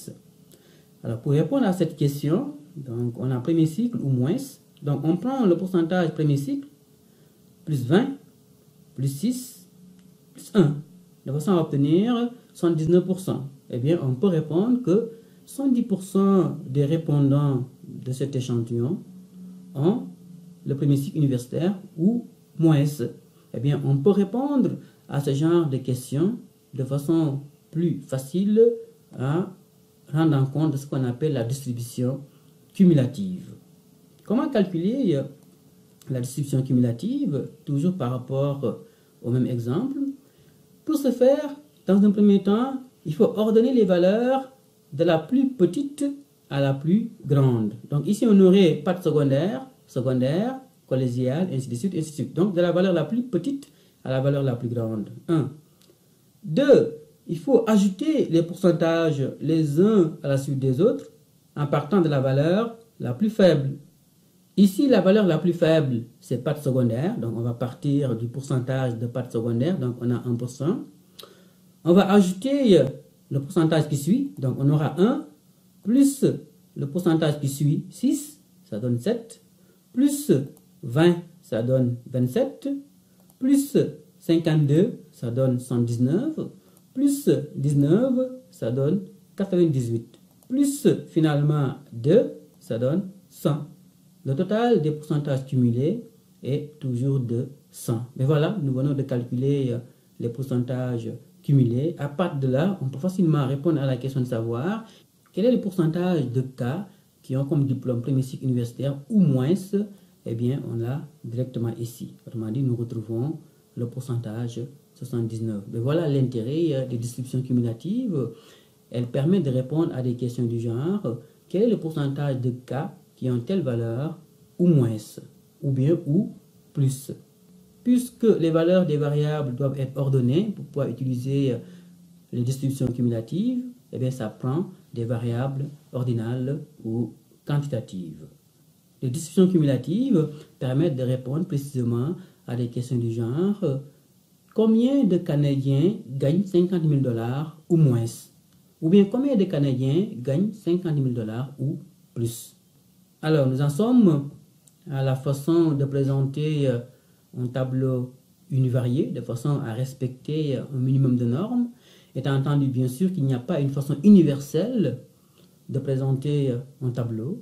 Alors, pour répondre à cette question, donc on a premier cycle ou moins. Donc, on prend le pourcentage premier cycle, plus 20, plus 6, plus 1, de façon à obtenir 79%. Eh bien, on peut répondre que 110% des répondants de cet échantillon ont le premier cycle universitaire ou moins. Eh bien, on peut répondre à ce genre de questions de façon plus facile à rendre en compte de ce qu'on appelle la distribution cumulative. Comment calculer la distribution cumulative, toujours par rapport au même exemple? Pour ce faire, dans un premier temps, il faut ordonner les valeurs de la plus petite à la plus grande. Donc ici, on aurait pattes secondaire, collégiale, ainsi de suite, ainsi de suite. Donc de la valeur la plus petite à la valeur la plus grande. 1. 2. Il faut ajouter les pourcentages les uns à la suite des autres en partant de la valeur la plus faible. Ici, la valeur la plus faible, c'est pattes secondaire. Donc, on va partir du pourcentage de pattes secondaire. Donc, on a 1%. On va ajouter le pourcentage qui suit. Donc, on aura 1 plus le pourcentage qui suit, 6, ça donne 7. Plus 20, ça donne 27. Plus 52, ça donne 119. Plus 19, ça donne 98. Plus finalement 2, ça donne 100. Le total des pourcentages cumulés est toujours de 100. Mais voilà, nous venons de calculer les pourcentages cumulés. À partir de là, on peut facilement répondre à la question de savoir quel est le pourcentage de cas qui ont comme diplôme premier cycle universitaire ou moins. Eh bien, on l'a directement ici. Autrement dit, nous retrouvons le pourcentage 79. Mais voilà l'intérêt des distributions cumulatives. Elles permettent de répondre à des questions du genre quel est le pourcentage de cas qui ont telle valeur ou moins, ou bien ou plus. Puisque les valeurs des variables doivent être ordonnées pour pouvoir utiliser les distributions cumulatives, eh bien ça prend des variables ordinales ou quantitatives. Les distributions cumulatives permettent de répondre précisément à des questions du genre combien de Canadiens gagnent 50 000 $ ou moins? Ou bien combien de Canadiens gagnent 50 000 $ ou plus? Alors, nous en sommes à la façon de présenter un tableau univarié, de façon à respecter un minimum de normes, étant entendu bien sûr qu'il n'y a pas une façon universelle de présenter un tableau,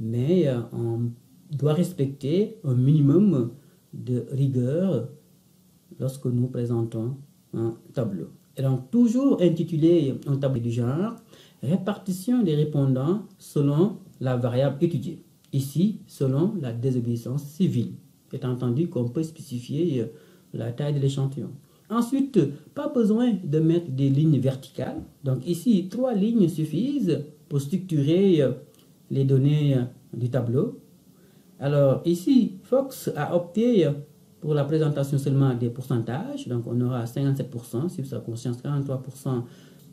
mais on doit respecter un minimum de rigueur lorsque nous présentons un tableau. Et donc, toujours intitulé un tableau du genre, répartition des répondants selon la variable étudiée. Ici, selon la désobéissance civile. Étant entendu qu'on peut spécifier la taille de l'échantillon. Ensuite, pas besoin de mettre des lignes verticales. Donc ici, 3 lignes suffisent pour structurer les données du tableau. Alors ici, Fox a opté pour la présentation seulement des pourcentages. Donc on aura 57%, si sa conscience, 43%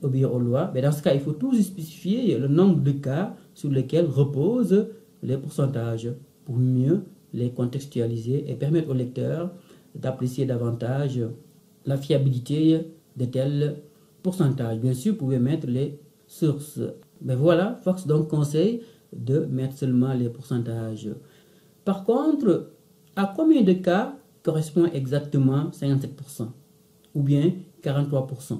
obéir aux lois. Mais dans ce cas, il faut toujours spécifier le nombre de cas sur lesquels reposent les pourcentages pour mieux les contextualiser et permettre au lecteur d'apprécier davantage la fiabilité de telles pourcentage. Bien sûr, vous pouvez mettre les sources. Mais voilà, Fox donc conseille de mettre seulement les pourcentages. Par contre, à combien de cas correspond exactement 57% ou bien 43%?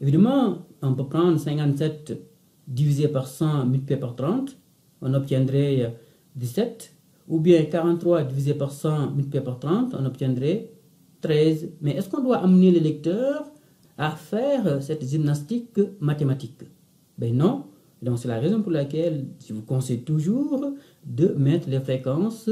Évidemment, on peut prendre 57 divisé par 100 multiplié par 30, on obtiendrait 17, ou bien 43 divisé par 100 multiplié par 30, on obtiendrait 13. Mais est-ce qu'on doit amener le lecteur à faire cette gymnastique mathématique? Ben non. Donc c'est la raison pour laquelle je vous conseille toujours de mettre les fréquences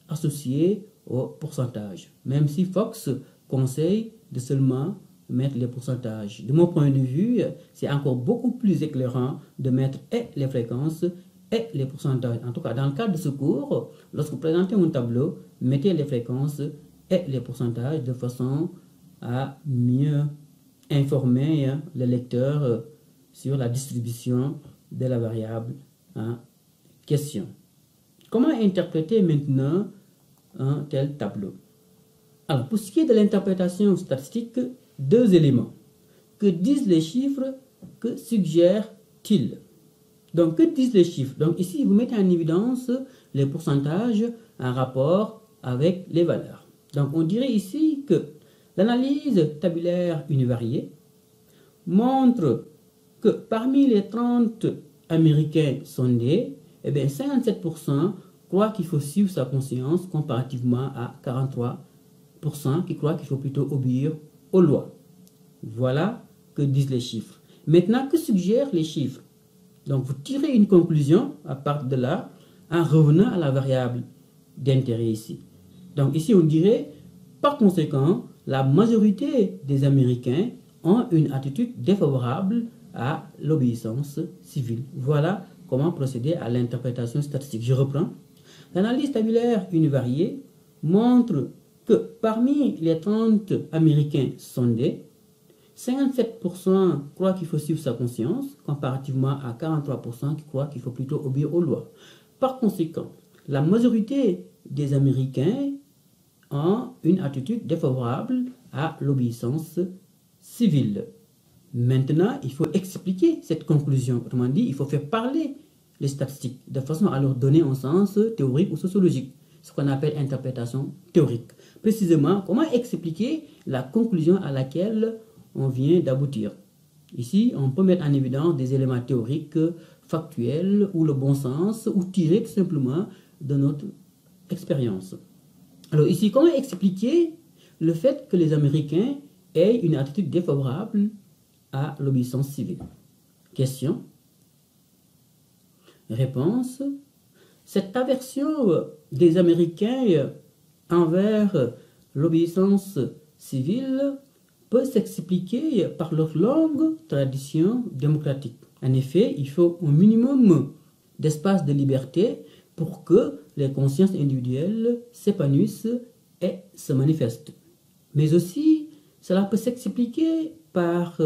associées au pourcentage. Même si Fox conseille de seulement mettre les pourcentages. De mon point de vue, c'est encore beaucoup plus éclairant de mettre et les fréquences et les pourcentages. En tout cas, dans le cadre de ce cours, lorsque vous présentez un tableau, mettez les fréquences et les pourcentages de façon à mieux informer le lecteur sur la distribution de la variable en question. Comment interpréter maintenant un tel tableau? Alors, pour ce qui est de l'interprétation statistique, deux éléments. Que disent les chiffres? Que suggèrent-ils? Donc, que disent les chiffres? Donc, ici, vous mettez en évidence les pourcentages en rapport avec les valeurs. Donc, on dirait ici que l'analyse tabulaire univariée montre que parmi les 30 Américains sondés, eh bien 57% croient qu'il faut suivre sa conscience comparativement à 43% qui croient qu'il faut plutôt obéir aux lois. Voilà que disent les chiffres. Maintenant, que suggèrent les chiffres? Donc, vous tirez une conclusion à partir de là en revenant à la variable d'intérêt ici. Donc, ici, on dirait, par conséquent, la majorité des Américains ont une attitude défavorable à l'obéissance civile. Voilà comment procéder à l'interprétation statistique. Je reprends. L'analyse tabulaire univariée montre que parmi les 30 Américains sondés, 57% croient qu'il faut suivre sa conscience, comparativement à 43% qui croient qu'il faut plutôt obéir aux lois. Par conséquent, la majorité des Américains ont une attitude défavorable à l'obéissance civile. Maintenant, il faut expliquer cette conclusion. Autrement dit, il faut faire parler les statistiques de façon à leur donner un sens théorique ou sociologique, ce qu'on appelle interprétation théorique. Précisément, comment expliquer la conclusion à laquelle on vient d'aboutir? Ici, on peut mettre en évidence des éléments théoriques, factuels, ou le bon sens, ou tirés tout simplement de notre expérience. Alors ici, comment expliquer le fait que les Américains aient une attitude défavorable à l'obéissance civile? Question. Réponse. Cette aversion des Américains envers l'obéissance civile peut s'expliquer par leur longue tradition démocratique. En effet, il faut un minimum d'espace de liberté pour que les consciences individuelles s'épanouissent et se manifestent. Mais aussi, cela peut s'expliquer par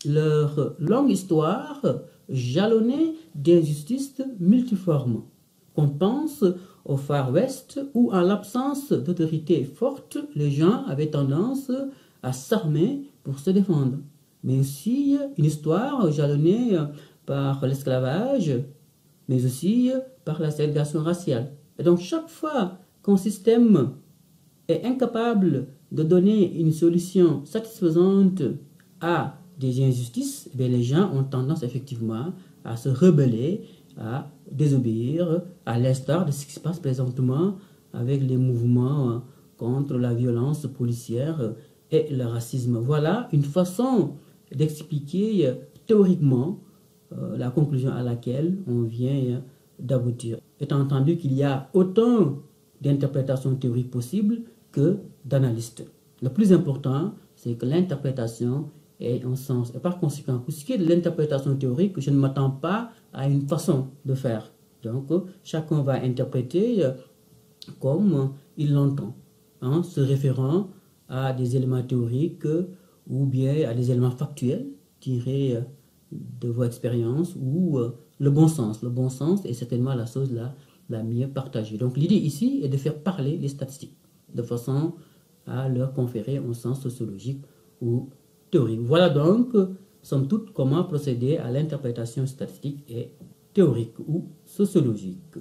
leur longue histoire jalonnée d'injustices multiformes. Qu'on pense au Far West où, en l'absence d'autorité forte, les gens avaient tendance à s'armer pour se défendre. Mais aussi une histoire jalonnée par l'esclavage, mais aussi par la ségrégation raciale. Et donc chaque fois qu'un système est incapable de donner une solution satisfaisante à des injustices, eh bien, les gens ont tendance effectivement à se rebeller, à désobéir, à l'instar de ce qui se passe présentement avec les mouvements contre la violence policière et le racisme. Voilà une façon d'expliquer théoriquement la conclusion à laquelle on vient d'aboutir. Étant entendu qu'il y a autant d'interprétations théoriques possibles que d'analystes. Le plus important, c'est que l'interprétation ait un sens. Et par conséquent, pour ce qui est de l'interprétation théorique, je ne m'attends pas à une façon de faire. Donc, chacun va interpréter comme il l'entend, en se référant à des éléments théoriques ou bien à des éléments factuels tirés de vos expériences ou le bon sens. Le bon sens est certainement la chose la mieux partagée. Donc, l'idée ici est de faire parler les statistiques de façon à leur conférer un sens sociologique ou théorique. Voilà donc somme toute, comment procéder à l'interprétation statistique et théorique ou sociologique.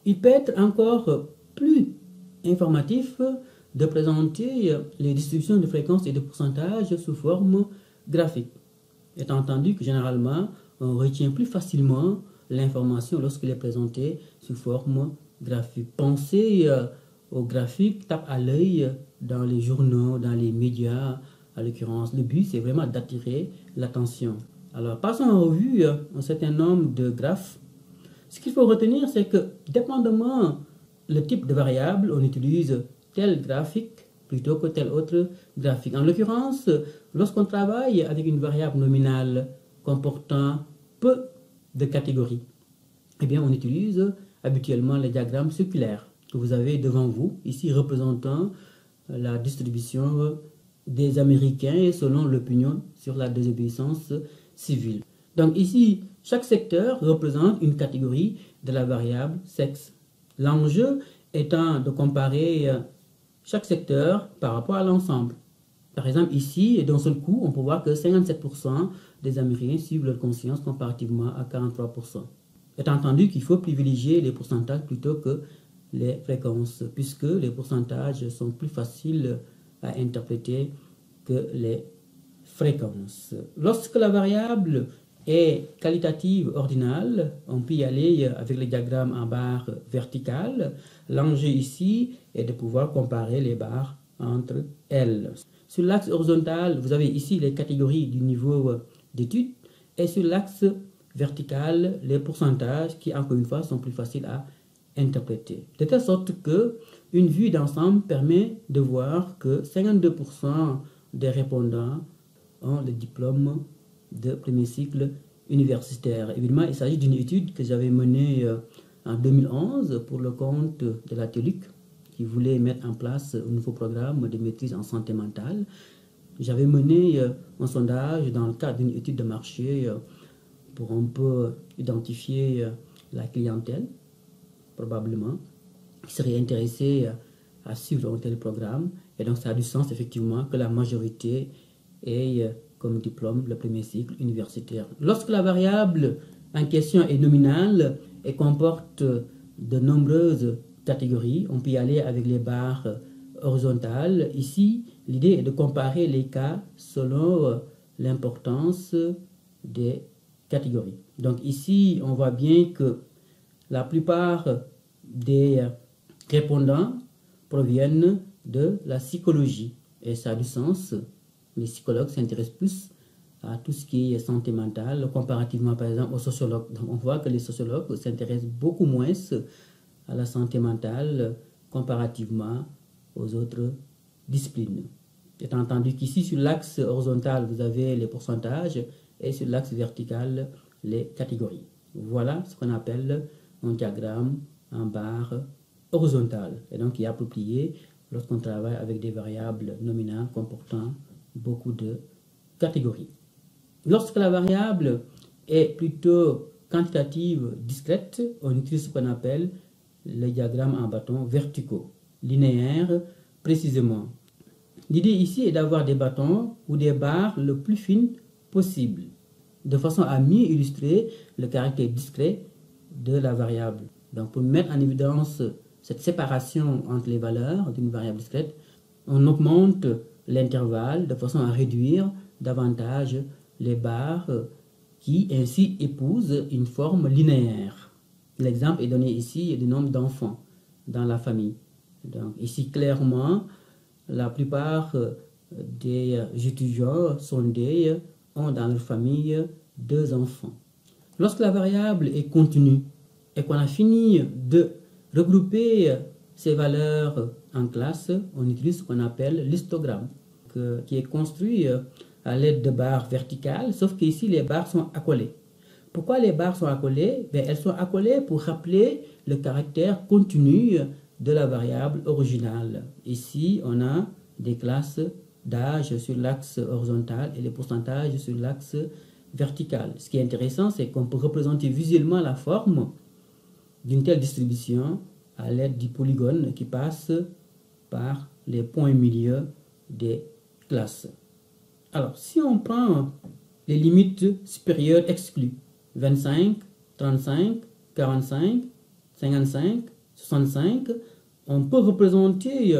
Il peut être encore plus informatif de présenter les distributions de fréquences et de pourcentages sous forme graphique, étant entendu que généralement, on retient plus facilement l'information lorsqu'elle est présentée sous forme graphique. Pensez au graphique, tape à l'œil dans les journaux, dans les médias, à l'occurrence. Le but, c'est vraiment d'attirer l'attention. Alors, passons en revue un certain nombre de graphes. Ce qu'il faut retenir, c'est que, dépendamment le type de variable, on utilise tel graphique plutôt que tel autre graphique. En l'occurrence, lorsqu'on travaille avec une variable nominale comportant peu de catégories, eh bien, on utilise habituellement les diagrammes circulaires que vous avez devant vous, ici représentant la distribution des Américains selon l'opinion sur la désobéissance civile. Donc ici, chaque secteur représente une catégorie de la variable sexe. L'enjeu étant de comparer chaque secteur par rapport à l'ensemble. Par exemple, ici, d'un seul coup, on peut voir que 57% des Américains suivent leur conscience comparativement à 43%. Étant entendu qu'il faut privilégier les pourcentages plutôt que les fréquences, puisque les pourcentages sont plus faciles à interpréter que les fréquences. Lorsque la variable est qualitative ordinale, on peut y aller avec le diagramme en barre verticale. L'enjeu ici est de pouvoir comparer les barres entre elles. Sur l'axe horizontal, vous avez ici les catégories du niveau d'étude, et sur l'axe vertical, les pourcentages qui, encore une fois, sont plus faciles à interpréter. De telle sorte que une vue d'ensemble permet de voir que 52% des répondants ont le diplôme de premier cycle universitaire. Évidemment, il s'agit d'une étude que j'avais menée en 2011 pour le compte de la TELUC, qui voulait mettre en place un nouveau programme de maîtrise en santé mentale. J'avais mené un sondage dans le cadre d'une étude de marché pour un peu identifier la clientèle, probablement, qui serait intéressée à suivre un tel programme. Et donc, ça a du sens, effectivement, que la majorité ait comme diplôme le premier cycle universitaire. Lorsque la variable en question est nominale et comporte de nombreuses catégories, on peut y aller avec les barres horizontales. Ici, l'idée est de comparer les cas selon l'importance des catégories. Donc ici, on voit bien que la plupart des répondants proviennent de la psychologie. Et ça a du sens. Les psychologues s'intéressent plus à tout ce qui est santé mentale, comparativement par exemple aux sociologues. Donc on voit que les sociologues s'intéressent beaucoup moins à la santé mentale comparativement aux autres disciplines. Étant entendu qu'ici, sur l'axe horizontal, vous avez les pourcentages et sur l'axe vertical, les catégories. Voilà ce qu'on appelle un diagramme en barre horizontale. Et donc, il est approprié lorsqu'on travaille avec des variables nominales comportant beaucoup de catégories. Lorsque la variable est plutôt quantitative discrète, on utilise ce qu'on appelle les diagrammes en bâtons verticaux, linéaires précisément. L'idée ici est d'avoir des bâtons ou des barres le plus fines possible, de façon à mieux illustrer le caractère discret de la variable. Donc pour mettre en évidence cette séparation entre les valeurs d'une variable discrète, on augmente l'intervalle de façon à réduire davantage les barres qui ainsi épousent une forme linéaire. L'exemple est donné ici du nombre d'enfants dans la famille. Donc ici clairement, la plupart des étudiants sondés ont dans leur famille 2 enfants. Lorsque la variable est continue et qu'on a fini de regrouper ces valeurs en classe, on utilise ce qu'on appelle l'histogramme, qui est construit à l'aide de barres verticales, sauf qu'ici les barres sont accolées. Pourquoi les barres sont accolées? Elles sont accolées pour rappeler le caractère continu de la variable originale. Ici, on a des classes d'âge sur l'axe horizontal et les pourcentages sur l'axe vertical. Ce qui est intéressant, c'est qu'on peut représenter visuellement la forme d'une telle distribution à l'aide du polygone qui passe par les points milieu des classes. Alors, si on prend les limites supérieures exclues. 25, 35, 45, 55, 65. On peut représenter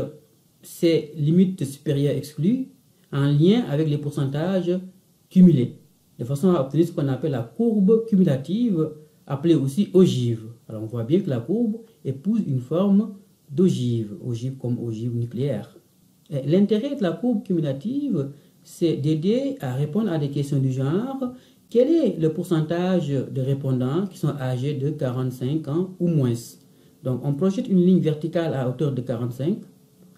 ces limites supérieures exclues en lien avec les pourcentages cumulés, de façon à obtenir ce qu'on appelle la courbe cumulative, appelée aussi ogive. Alors on voit bien que la courbe épouse une forme d'ogive, ogive comme ogive nucléaire. L'intérêt de la courbe cumulative, c'est d'aider à répondre à des questions du genre: quel est le pourcentage de répondants qui sont âgés de 45 ans ou moins? Donc on projette une ligne verticale à hauteur de 45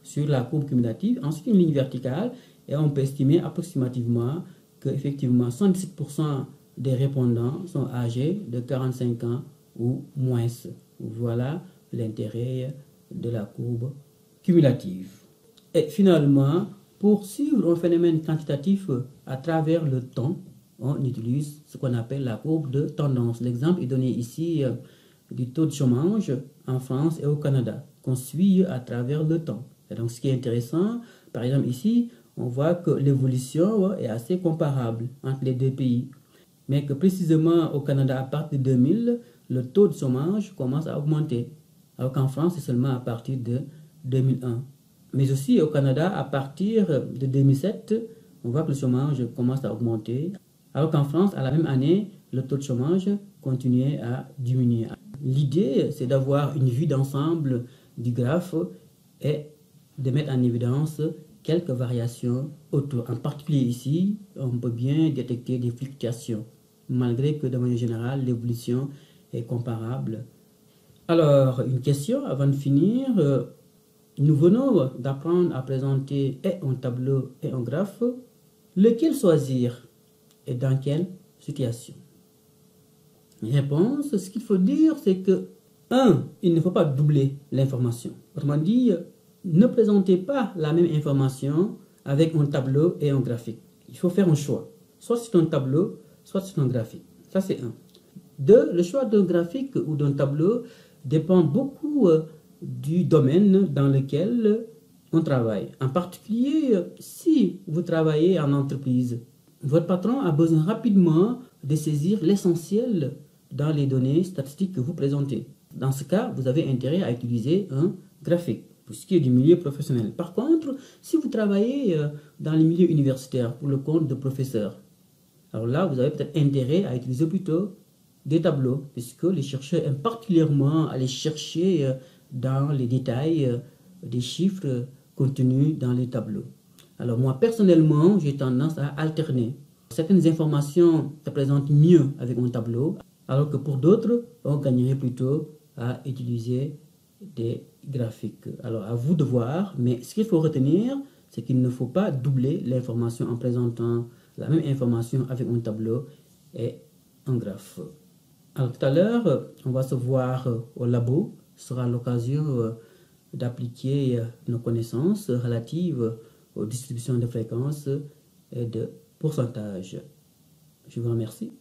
sur la courbe cumulative, ensuite une ligne verticale, et on peut estimer approximativement que effectivement 77% des répondants sont âgés de 45 ans ou moins. Voilà l'intérêt de la courbe cumulative. Et finalement, pour suivre un phénomène quantitatif à travers le temps, on utilise ce qu'on appelle la courbe de tendance. L'exemple est donné ici du taux de chômage en France et au Canada, qu'on suit à travers le temps. Et donc ce qui est intéressant, par exemple ici, on voit que l'évolution est assez comparable entre les deux pays, mais que précisément au Canada, à partir de 2000, le taux de chômage commence à augmenter, alors qu'en France, c'est seulement à partir de 2001. Mais aussi au Canada, à partir de 2007, on voit que le chômage commence à augmenter, alors qu'en France, à la même année, le taux de chômage continuait à diminuer. L'idée, c'est d'avoir une vue d'ensemble du graphe et de mettre en évidence quelques variations autour. En particulier ici, on peut bien détecter des fluctuations, malgré que de manière générale, l'évolution est comparable. Alors, une question avant de finir. Nous venons d'apprendre à présenter et un tableau et un graphe. Lequel choisir et dans quelle situation? Réponse, ce qu'il faut dire, c'est que 1. Il ne faut pas doubler l'information. Autrement dit, ne présentez pas la même information avec un tableau et un graphique. Il faut faire un choix. Soit c'est un tableau, soit c'est un graphique. Ça, c'est 1. 2. Le choix d'un graphique ou d'un tableau dépend beaucoup du domaine dans lequel on travaille. En particulier, si vous travaillez en entreprise, votre patron a besoin rapidement de saisir l'essentiel dans les données statistiques que vous présentez. Dans ce cas, vous avez intérêt à utiliser un graphique, pour ce qui est du milieu professionnel. Par contre, si vous travaillez dans le milieu universitaire pour le compte de professeurs, alors là, vous avez peut-être intérêt à utiliser plutôt des tableaux, puisque les chercheurs aiment particulièrement aller chercher dans les détails des chiffres contenus dans les tableaux. Alors moi, personnellement, j'ai tendance à alterner. Certaines informations se présentent mieux avec un tableau, alors que pour d'autres, on gagnerait plutôt à utiliser des graphiques. Alors à vous de voir, mais ce qu'il faut retenir, c'est qu'il ne faut pas doubler l'information en présentant la même information avec un tableau et un graphe. Alors tout à l'heure, on va se voir au labo. Ce sera l'occasion d'appliquer nos connaissances relatives aux distributions de fréquences et de pourcentages. Je vous remercie.